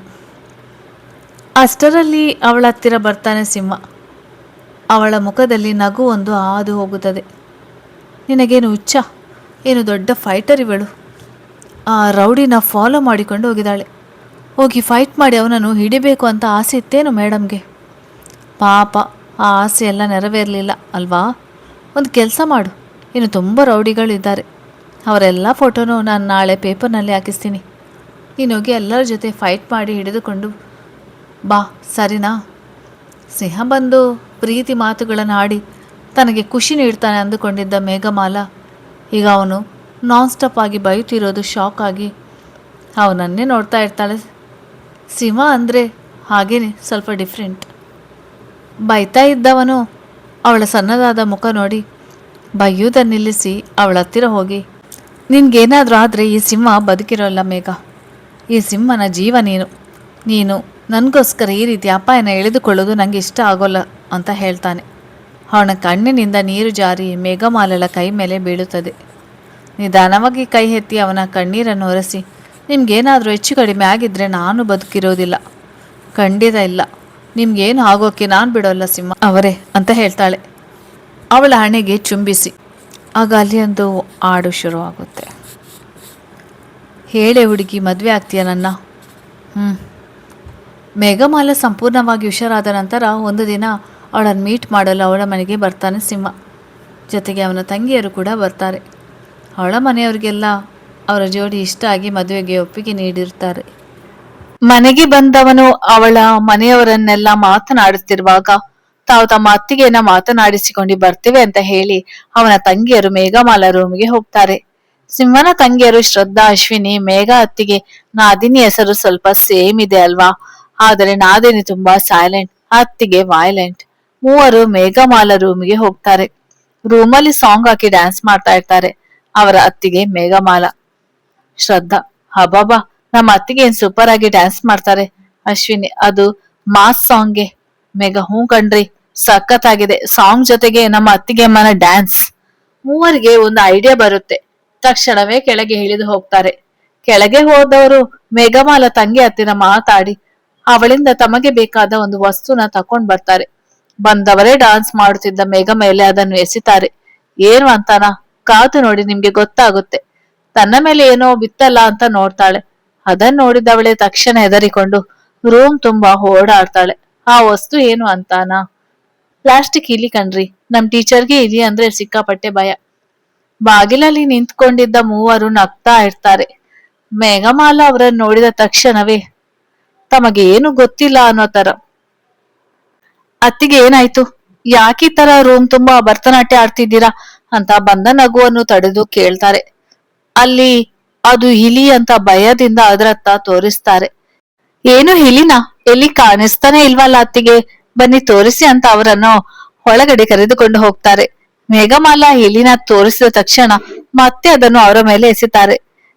ಅಷ್ಟರಲ್ಲಿ ಅವಳ ಹತ್ತಿರ ಬರ್ತಾನೆ ಸಿಂಹ. ಅವಳ ಮುಖದಲ್ಲಿ ನಗು ಒಂದು ಹಾದು ಹೋಗುತ್ತದೆ. ನಿನಗೇನು ಹುಚ್ಚ? ಏನು ದೊಡ್ಡ ಫೈಟರ್ ಇವಳು. ಆ ರೌಡಿನ ಫಾಲೋ ಮಾಡಿಕೊಂಡು ಹೋಗಿದ್ದಾಳೆ. ಹೋಗಿ ಫೈಟ್ ಮಾಡಿ ಅವನನ್ನು ಹಿಡಿಬೇಕು ಅಂತ ಆಸೆ ಇತ್ತೇನು ಮೇಡಮ್ಗೆ? ಪಾಪ, ಆ ಆಸೆ ಎಲ್ಲ ನೆರವೇರಲಿಲ್ಲ ಅಲ್ವಾ? ಒಂದು ಕೆಲಸ ಮಾಡು, ಇನ್ನು ತುಂಬ ರೌಡಿಗಳಿದ್ದಾರೆ, ಅವರೆಲ್ಲ ಫೋಟೋನು ನಾನು ನಾಳೆ ಪೇಪರ್ನಲ್ಲಿ ಹಾಕಿಸ್ತೀನಿ. ನೀನು ಹೋಗಿ ಎಲ್ಲರ ಜೊತೆ ಫೈಟ್ ಮಾಡಿ ಹಿಡಿದುಕೊಂಡು ಬಾ, ಸರಿನಾ? ಸಿಂಹ ಬಂದು ಪ್ರೀತಿ ಮಾತುಗಳನ್ನು ಆಡಿ ತನಗೆ ಖುಷಿ ನೀಡ್ತಾನೆ ಅಂದುಕೊಂಡಿದ್ದ ಮೇಘಮಾಲ ಈಗ ಅವನು ನಾನ್ ಸ್ಟಾಪ್ ಆಗಿ ಬೈಯುತ್ತಿರೋದು ಶಾಕ್ ಆಗಿ ಅವನನ್ನೇ ನೋಡ್ತಾ ಇರ್ತಾಳೆ. ಸಿಂಹ ಅಂದರೆ ಹಾಗೇನೆ ಸ್ವಲ್ಪ ಡಿಫ್ರೆಂಟ್. ಬೈತಾ ಇದ್ದವನು ಅವಳ ಸಣ್ಣದಾದ ಮುಖ ನೋಡಿ ಬೈಯುವುದನ್ನು ನಿಲ್ಲಿಸಿ ಅವಳ ಹತ್ತಿರ ಹೋಗಿ, ನಿನ್ಗೇನಾದರೂ ಆದರೆ ಈ ಸಿಂಹ ಬದುಕಿರೋಲ್ಲ ಮೇಘ. ಈ ಸಿಂಹನ ಜೀವ ನೀನು ನನಗೋಸ್ಕರ ಈ ರೀತಿ ಅಪಾಯನ ಎಳೆದುಕೊಳ್ಳೋದು ನನಗೆ ಇಷ್ಟ ಆಗೋಲ್ಲ ಅಂತ ಹೇಳ್ತಾನೆ. ಅವನ ಕಣ್ಣಿನಿಂದ ನೀರು ಜಾರಿ ಮೇಘಮಾಲಳ ಕೈ ಮೇಲೆ ಬೀಳುತ್ತದೆ. ನಿಧಾನವಾಗಿ ಕೈ ಎತ್ತಿ ಅವನ ಕಣ್ಣೀರನ್ನು ಒರೆಸಿ, ನಿಮ್ಗೇನಾದರೂ ಹೆಚ್ಚು ಕಡಿಮೆ ಆಗಿದ್ದರೆ ನಾನು ಬದುಕಿರೋದಿಲ್ಲ, ಖಂಡಿತ ಇಲ್ಲ, ನಿಮ್ಗೇನು ಆಗೋಕ್ಕೆ ನಾನು ಬಿಡೋಲ್ಲ ಸಿಂಹ ಅವರೇ ಅಂತ ಹೇಳ್ತಾಳೆ ಅವಳ ಹಣೆಗೆ ಚುಂಬಿಸಿ. ಆಗ ಅಲ್ಲಿ ಒಂದು ಹಾಡು ಶುರುವಾಗುತ್ತೆ. ಹೇಳೆ ಹುಡುಗಿ, ಮದುವೆ ಆಗ್ತೀಯ ನನ್ನ? ಮೇಘಮಾಲ ಸಂಪೂರ್ಣವಾಗಿ ಹುಷಾರಾದ ನಂತರ ಒಂದು ದಿನ ಅವಳನ್ನು ಮೀಟ್ ಮಾಡಲು ಅವಳ ಮನೆಗೆ ಬರ್ತಾನೆ ಸಿಂಹ. ಜೊತೆಗೆ ಅವನ ತಂಗಿಯರು ಕೂಡ ಬರ್ತಾರೆ. ಅವಳ ಮನೆಯವರಿಗೆಲ್ಲ ಅವರ ಜೋಡಿ ಇಷ್ಟ ಆಗಿ ಮದುವೆಗೆ ಒಪ್ಪಿಗೆ ನೀಡಿರ್ತಾರೆ. ಮನೆಗೆ ಬಂದವನು ಅವಳ ಮನೆಯವರನ್ನೆಲ್ಲ ಮಾತನಾಡುತ್ತಿರುವಾಗ ತಾವು ತಮ್ಮ ಅತ್ತಿಗೆಯನ್ನ ಮಾತನಾಡಿಸಿಕೊಂಡು ಬರ್ತೇವೆ ಅಂತ ಹೇಳಿ ಅವನ ತಂಗಿಯರು ಮೇಘಮಾಲ ರೂಮಿಗೆ ಹೋಗ್ತಾರೆ. ಸಿಂಹನ ತಂಗಿಯರು ಶ್ರದ್ಧಾ, ಅಶ್ವಿನಿ, ಮೇಘ ಅತ್ತಿಗೆ ನಾದಿನಿ ಹೆಸರು ಸ್ವಲ್ಪ ಸೇಮ್ ಇದೆ ಅಲ್ವಾ? ಆದರೆ ನಾದಿನಿ ತುಂಬಾ ಸೈಲೆಂಟ್, ಅತ್ತಿಗೆ ವೈಲೆಂಟ್. ಮೂವರು ಮೇಘಮಾಲ ರೂಮಿಗೆ ಹೋಗ್ತಾರೆ. ರೂಮಲ್ಲಿ ಸಾಂಗ್ ಹಾಕಿ ಡ್ಯಾನ್ಸ್ ಮಾಡ್ತಾ ಇರ್ತಾರೆ ಅವರ ಅತ್ತಿಗೆ ಮೇಘಮಾಲ. ಶ್ರದ್ಧಾ, ಹಬಾಬಾ, ನಮ್ಮ ಅತ್ತಿಗೆ ಏನ್ ಸೂಪರ್ ಆಗಿ ಡ್ಯಾನ್ಸ್ ಮಾಡ್ತಾರೆ. ಅಶ್ವಿನಿ, ಅದು ಮಾಸ್ ಸಾಂಗ್ಗೆ. ಮೇಘ, ಹ್ಞೂ ಕಣ್ರಿ, ಸಖತ್ ಆಗಿದೆ ಸಾಂಗ್, ಜೊತೆಗೆ ನಮ್ಮ ಅತ್ತಿಗೆ ಅಮ್ಮನ ಡ್ಯಾನ್ಸ್. ಮೂವರಿಗೆ ಒಂದು ಐಡಿಯಾ ಬರುತ್ತೆ. ತಕ್ಷಣವೇ ಕೆಳಗೆ ಇಳಿದು ಹೋಗ್ತಾರೆ. ಕೆಳಗೆ ಹೋದವರು ಮೇಘಮಾಲ ತಂಗಿ ಹತ್ತಿರ ಮಾತಾಡಿ ಅವಳಿಂದ ತಮಗೆ ಬೇಕಾದ ಒಂದು ವಸ್ತುನ ತಕೊಂಡ್ ಬರ್ತಾರೆ. ಬಂದವರೇ ಡಾನ್ಸ್ ಮಾಡುತ್ತಿದ್ದ ಮೇಘ ಮೇಲೆ ಅದನ್ನು ಎಸಿತಾರೆ. ಏನು ಅಂತಾನ? ಕಾದು ನೋಡಿ, ನಿಮ್ಗೆ ಗೊತ್ತಾಗುತ್ತೆ. ತನ್ನ ಮೇಲೆ ಏನೋ ಬಿತ್ತಲ್ಲ ಅಂತ ನೋಡ್ತಾಳೆ. ಅದನ್ನ ನೋಡಿದವಳೆ ತಕ್ಷಣ ಹೆದರಿಕೊಂಡು ರೂಮ್ ತುಂಬಾ ಓಡಾಡ್ತಾಳೆ. ಆ ವಸ್ತು ಏನು ಅಂತಾನ? ಪ್ಲಾಸ್ಟಿಕ್ ಇಲಿ ಕಣ್ರಿ. ನಮ್ ಟೀಚರ್ಗೆ ಇಲಿ ಅಂದ್ರೆ ಸಿಕ್ಕಾಪಟ್ಟೆ ಭಯ. ಬಾಗಿಲಲ್ಲಿ ನಿಂತ್ಕೊಂಡಿದ್ದ ಮೂವರು ನಗ್ತಾ ಇರ್ತಾರೆ. ಮೇಘಮಾಲ ಅವರನ್ನು ನೋಡಿದ ತಕ್ಷಣವೇ ತಮಗೆ ಏನು ಗೊತ್ತಿಲ್ಲ ಅನ್ನೋ ತರ, ಅತ್ತಿಗೆ ಏನಾಯ್ತು? ಯಾಕೀ ತರ ರೂಮ್ ತುಂಬಾ ಭರತನಾಟ್ಯ ಆಡ್ತಿದ್ದೀರಾ ಅಂತ ಬಂದ ನಗುವನ್ನು ತಡೆದು ಕೇಳ್ತಾರೆ. ಅಲ್ಲಿ ಅದು ಇಲಿ ಅಂತ ಭಯದಿಂದ ಅದರತ್ತ ತೋರಿಸ್ತಾರೆ. ಏನು ಇಲಿನ? ಎಲ್ಲಿ ಕಾಣಿಸ್ತಾನೆ ಇಲ್ವಲ್ಲ ಅತ್ತಿಗೆ, ಬನ್ನಿ ತೋರಿಸಿ ಅಂತ ಅವರನ್ನು ಒಳಗಡೆ ಕರೆದುಕೊಂಡು ಹೋಗ್ತಾರೆ. ಮೇಘಮಾಲ ಇಲಿನ ತೋರಿಸಿದ ತಕ್ಷಣ ಮತ್ತೆ ಅದನ್ನು ಅವರ ಮೇಲೆ ಎಸೆತಾರೆ.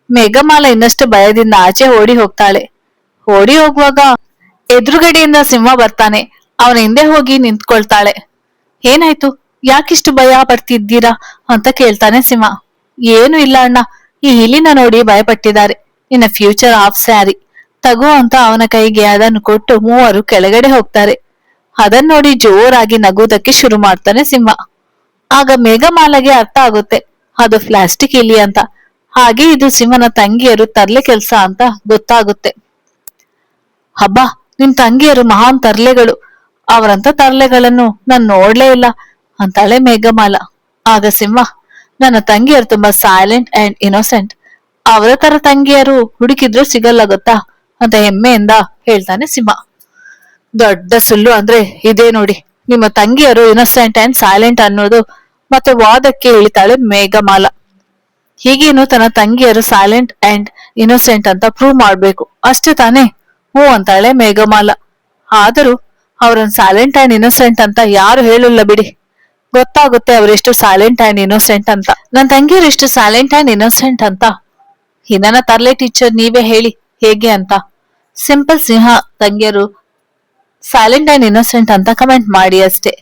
ಮೇಘಮಾಲ ಇನ್ನಷ್ಟು ಭಯದಿಂದ ಆಚೆ ಓಡಿ ಹೋಗ್ತಾಳೆ. ಓಡಿ ಹೋಗುವಾಗ ಎದುರುಗಡೆಯಿಂದ ಸಿಂಹ ಬರ್ತಾನೆ. ಅವನ ಹಿಂದೆ ಹೋಗಿ ನಿಂತ್ಕೊಳ್ತಾಳೆ. ಏನಾಯ್ತು? ಯಾಕಿಷ್ಟು ಭಯ ಪಡ್ತಿದ್ದೀರಾ ಅಂತ ಕೇಳ್ತಾನೆ ಸಿಂಹ. ಏನು ಇಲ್ಲ ಅಣ್ಣ, ಈ ಇಲಿನ ನೋಡಿ ಭಯಪಟ್ಟಿದ್ದಾರೆ. ನಿನ್ನ ಫ್ಯೂಚರ್ ಹಾಫ್ ಸ್ಯಾರಿ ತಗೋ ಅಂತ ಅವನ ಕೈಗೆ ಅದನ್ನು ಕೊಟ್ಟು ಮೂವರು ಕೆಳಗಡೆ ಹೋಗ್ತಾರೆ. ಅದನ್ನ ನೋಡಿ ಜೋರಾಗಿ ನಗುವುದಕ್ಕೆ ಶುರು ಮಾಡ್ತಾನೆ ಸಿಂಹ. ಆಗ ಮೇಘಮಾಲಗೆ ಅರ್ಥ ಆಗುತ್ತೆ ಅದು ಪ್ಲಾಸ್ಟಿಕ್ ಇಲಿ ಅಂತ. ಹಾಗೆ ಇದು ಸಿಂಹನ ತಂಗಿಯರು ತರ್ಲೆ ಕೆಲ್ಸ ಅಂತ ಗೊತ್ತಾಗುತ್ತೆ. ಹಬ್ಬ, ನಿಮ್ ತಂಗಿಯರು ಮಹಾನ್ ತರ್ಲೆಗಳು, ಅವರಂತ ತರ್ಲೆಗಳನ್ನು ನಾನ್ ನೋಡ್ಲೇ ಇಲ್ಲ ಅಂತಾಳೆ ಮೇಘಮಾಲ. ಆಗ ಸಿಂಹ, ನನ್ನ ತಂಗಿಯರು ತುಂಬಾ ಸೈಲೆಂಟ್ ಅಂಡ್ ಇನ್ನೋಸೆಂಟ್, ಅವರ ತರ ತಂಗಿಯರು ಹುಡುಕಿದ್ರು ಸಿಗಲ್ಲ ಗೊತ್ತಾ ಅಂತ ಹೆಮ್ಮೆಯಿಂದ ಹೇಳ್ತಾನೆ ಸಿಂಹ. ದೊಡ್ಡ ಸುಳ್ಳು ಅಂದ್ರೆ ಇದೇ ನೋಡಿ, ನಿಮ್ಮ ತಂಗಿಯರು ಇನ್ನೋಸೆಂಟ್ ಅಂಡ್ ಸೈಲೆಂಟ್ ಅನ್ನೋದು. ಮತ್ತೆ ವಾದಕ್ಕೆ ಇಳಿತಾಳೆ ಮೇಘಮಾಲ. ಹೀಗೇನು ತನ್ನ ತಂಗಿಯರು ಸೈಲೆಂಟ್ ಅಂಡ್ ಇನ್ನೋಸೆಂಟ್ ಅಂತ ಪ್ರೂವ್ ಮಾಡ್ಬೇಕು ಅಷ್ಟೇ ತಾನೇ? ಹ್ಞೂ ಅಂತಾಳೆ ಮೇಘಮಾಲ. ಆದರೂ ಅವ್ರನ್ನ ಸೈಲೆಂಟ್ ಅಂಡ್ ಇನ್ನೋಸೆಂಟ್ ಅಂತ ಯಾರು ಹೇಳಿಲ್ಲ ಬಿಡಿ. ಗೊತ್ತಾಗುತ್ತೆ ಅವರೆಷ್ಟು ಸೈಲೆಂಟ್ ಅಂಡ್ ಇನ್ನೋಸೆಂಟ್ ಅಂತ. ನನ್ನ ತಂಗಿಯರು ಎಷ್ಟು ಸೈಲೆಂಟ್ ಅಂಡ್ ಇನ್ನೋಸೆಂಟ್ ಅಂತ ಇದನ್ನ ತರ್ಲೆ ಟೀಚರ್ ನೀವೇ ಹೇಳಿ ಹೇಗೆ ಅಂತ. ಸಿಂಪಲ್ ಸಿಂಹ ತಂಗಿಯರು ಸೈಲೆಂಟ್ ಅಂಡ್ ಇನ್ನೋಸೆಂಟ್ ಅಂತ ಕಮೆಂಟ್ ಮಾಡಿ ಅಷ್ಟೇ.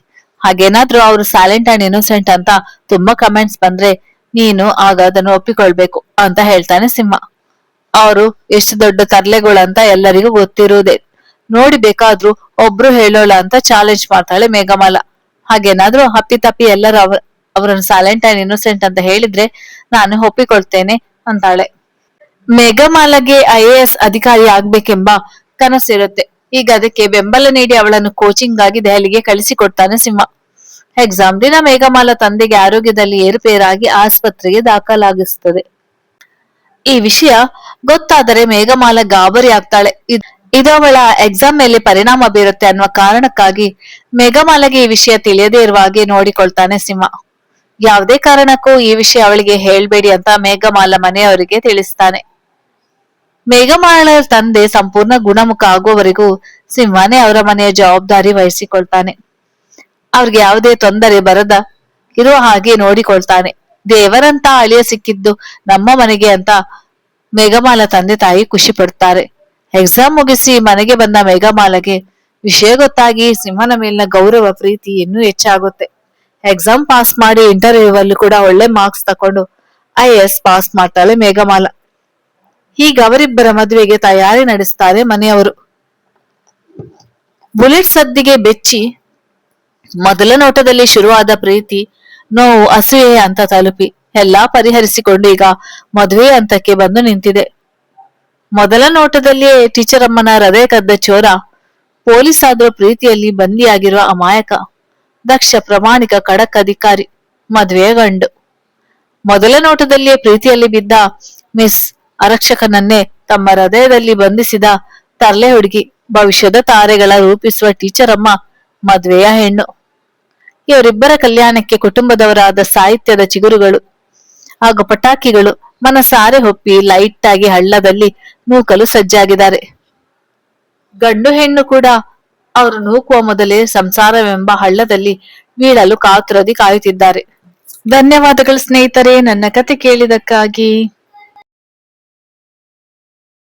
ಹಾಗೇನಾದ್ರೂ ಅವ್ರು ಸೈಲೆಂಟ್ ಅಂಡ್ ಇನ್ನೋಸೆಂಟ್ ಅಂತ ತುಂಬಾ ಕಮೆಂಟ್ಸ್ ಬಂದ್ರೆ ನೀನು ಆಗ ಅದನ್ನು ಒಪ್ಪಿಕೊಳ್ಬೇಕು ಅಂತ ಹೇಳ್ತಾನೆ ಸಿಂಹ. ಅವರು ಎಷ್ಟು ದೊಡ್ಡ ತರ್ಲೆಗಳಂತ ಎಲ್ಲರಿಗೂ ಗೊತ್ತಿರುವುದೇ. ನೋಡಿ ಬೇಕಾದ್ರೂ ಒಬ್ರು ಹೇಳೋಳ ಅಂತ ಚಾಲೆಂಜ್ ಮಾಡ್ತಾಳೆ ಮೇಘಮಾಲ. ಹಾಗೇನಾದ್ರೂ ಅಪ್ಪಿತಪ್ಪಿ ಎಲ್ಲರೂ ಅವರನ್ನು ಸೈಲೆಂಟ್ ಅಂಡ್ ಇನ್ನೋಸೆಂಟ್ ಅಂತ ಹೇಳಿದ್ರೆ ನಾನು ಒಪ್ಪಿಕೊಳ್ತೇನೆ ಅಂತಾಳೆ. ಮೇಘಮಾಲಗೆ IAS ಅಧಿಕಾರಿ ಆಗ್ಬೇಕೆಂಬ ಕನಸಿರುತ್ತೆ. ಈಗ ಅದಕ್ಕೆ ಬೆಂಬಲ ನೀಡಿ ಅವಳನ್ನು ಕೋಚಿಂಗ್ ಆಗಿ ದೆಹಲಿಗೆ ಕಳಿಸಿಕೊಡ್ತಾನೆ ಸಿಂಹ. ಎಕ್ಸಾಮ್ ದಿನ ಮೇಘಮಾಲ ತಂದೆಗೆ ಆರೋಗ್ಯದಲ್ಲಿ ಏರುಪೇರಾಗಿ ಆಸ್ಪತ್ರೆಗೆ ದಾಖಲಾಗಿಸುತ್ತದೆ. ಈ ವಿಷಯ ಗೊತ್ತಾದರೆ ಮೇಘಮಾಲ ಗಾಬರಿ ಆಗ್ತಾಳೆ. ಇದು ಅವಳ ಎಕ್ಸಾಮ್ ಮೇಲೆ ಪರಿಣಾಮ ಬೀರುತ್ತೆ ಅನ್ನುವ ಕಾರಣಕ್ಕಾಗಿ ಮೇಘಮಾಲಗೆ ಈ ವಿಷಯ ತಿಳಿಯದೇ ಇರುವ ಹಾಗೆ ನೋಡಿಕೊಳ್ತಾನೆ ಸಿಂಹ. ಯಾವುದೇ ಕಾರಣಕ್ಕೂ ಈ ವಿಷಯ ಅವಳಿಗೆ ಹೇಳ್ಬೇಡಿ ಅಂತ ಮೇಘಮಾಲ ಮನೆಯವರಿಗೆ ತಿಳಿಸ್ತಾನೆ. ಮೇಘಮಾಲ ತಂದೆ ಸಂಪೂರ್ಣ ಗುಣಮುಖ ಆಗುವವರೆಗೂ ಸಿಂಹನೇ ಅವರ ಮನೆಯ ಜವಾಬ್ದಾರಿ ವಹಿಸಿಕೊಳ್ತಾನೆ. ಅವ್ರಿಗೆ ಯಾವುದೇ ತೊಂದರೆ ಬರದ ಇರುವ ಹಾಗೆ ನೋಡಿಕೊಳ್ತಾನೆ. ದೇವರಂತ ಅಳಿಯ ಸಿಕ್ಕಿದ್ದು ನಮ್ಮ ಮನೆಗೆ ಅಂತ ಮೇಘಮಾಲ ತಂದೆ ತಾಯಿ ಖುಷಿ ಪಡ್ತಾರೆ. ಎಕ್ಸಾಮ್ ಮುಗಿಸಿ ಮನೆಗೆ ಬಂದ ಮೇಘಮಾಲಗೆ ವಿಷಯ ಗೊತ್ತಾಗಿ ಸಿಂಹನ ಮೇಲಿನ ಗೌರವ ಪ್ರೀತಿ ಇನ್ನೂ ಹೆಚ್ಚಾಗುತ್ತೆ. ಎಕ್ಸಾಮ್ ಪಾಸ್ ಮಾಡಿ ಇಂಟರ್ವ್ಯೂ ಅಲ್ಲಿ ಕೂಡ ಒಳ್ಳೆ ಮಾರ್ಕ್ಸ್ ತಕೊಂಡು IAS ಪಾಸ್ ಮಾಡ್ತಾಳೆ ಮೇಘಮಾಲ. ಈಗ ಅವರಿಬ್ಬರ ಮದುವೆಗೆ ತಯಾರಿ ನಡೆಸ್ತಾರೆ ಮನೆಯವರು. ಬುಲೆಟ್ ಸದ್ದಿಗೆ ಬೆಚ್ಚಿ ಮೊದಲ ನೋಟದಲ್ಲಿ ಶುರುವಾದ ಪ್ರೀತಿ ನೋವು ಅಸೂಯೆ ಅಂತ ತಲುಪಿ ಎಲ್ಲಾ ಪರಿಹರಿಸಿಕೊಂಡು ಈಗ ಮದುವೆ ಹಂತಕ್ಕೆ ಬಂದು ನಿಂತಿದೆ. ಮೊದಲ ನೋಟದಲ್ಲಿಯೇ ಟೀಚರ್ ಅಮ್ಮನ ಹೃದಯ ಕದ್ದ ಚೋರ, ಪೊಲೀಸ್ ಆದ್ರೂ ಪ್ರೀತಿಯಲ್ಲಿ ಬಂದಿಯಾಗಿರುವ ಅಮಾಯಕ, ದಕ್ಷ ಪ್ರಾಮಾಣಿಕ ಖಡಕ್ ಅಧಿಕಾರಿ, ಮದುವೆಯ ಗಂಡು. ಮೊದಲ ನೋಟದಲ್ಲಿಯೇ ಪ್ರೀತಿಯಲ್ಲಿ ಬಿದ್ದ ಮಿಸ್ ಆರಕ್ಷಕನನ್ನೇ ತಮ್ಮ ಹೃದಯದಲ್ಲಿ ಬಂಧಿಸಿದ ತರ್ಲೆ ಹುಡುಗಿ, ಭವಿಷ್ಯದ ತಾರೆಗಳ ರೂಪಿಸುವ ಟೀಚರ್ ಅಮ್ಮ, ಮದುವೆಯ ಹೆಣ್ಣು. ಇವರಿಬ್ಬರ ಕಲ್ಯಾಣಕ್ಕೆ ಕುಟುಂಬದವರಾದ ಸಾಹಿತ್ಯದ ಚಿಗುರುಗಳು ಹಾಗೂ ಪಟಾಕಿಗಳು ಮನಸಾರೆ ಒಪ್ಪಿ ಲೈಟ್ ಆಗಿ ಹಳ್ಳದಲ್ಲಿ ನೂಕಲು ಸಜ್ಜಾಗಿದ್ದಾರೆ. ಗಂಡು ಹೆಣ್ಣು ಕೂಡ ಅವರು ನೂಕುವ ಮೊದಲೇ ಸಂಸಾರವೆಂಬ ಹಳ್ಳದಲ್ಲಿ ಬೀಳಲು ಕಾತುರದಿ ಕಾಯುತ್ತಿದ್ದಾರೆ. ಧನ್ಯವಾದಗಳು ಸ್ನೇಹಿತರೆ, ನನ್ನ ಕತೆ ಕೇಳಿದಕ್ಕಾಗಿ.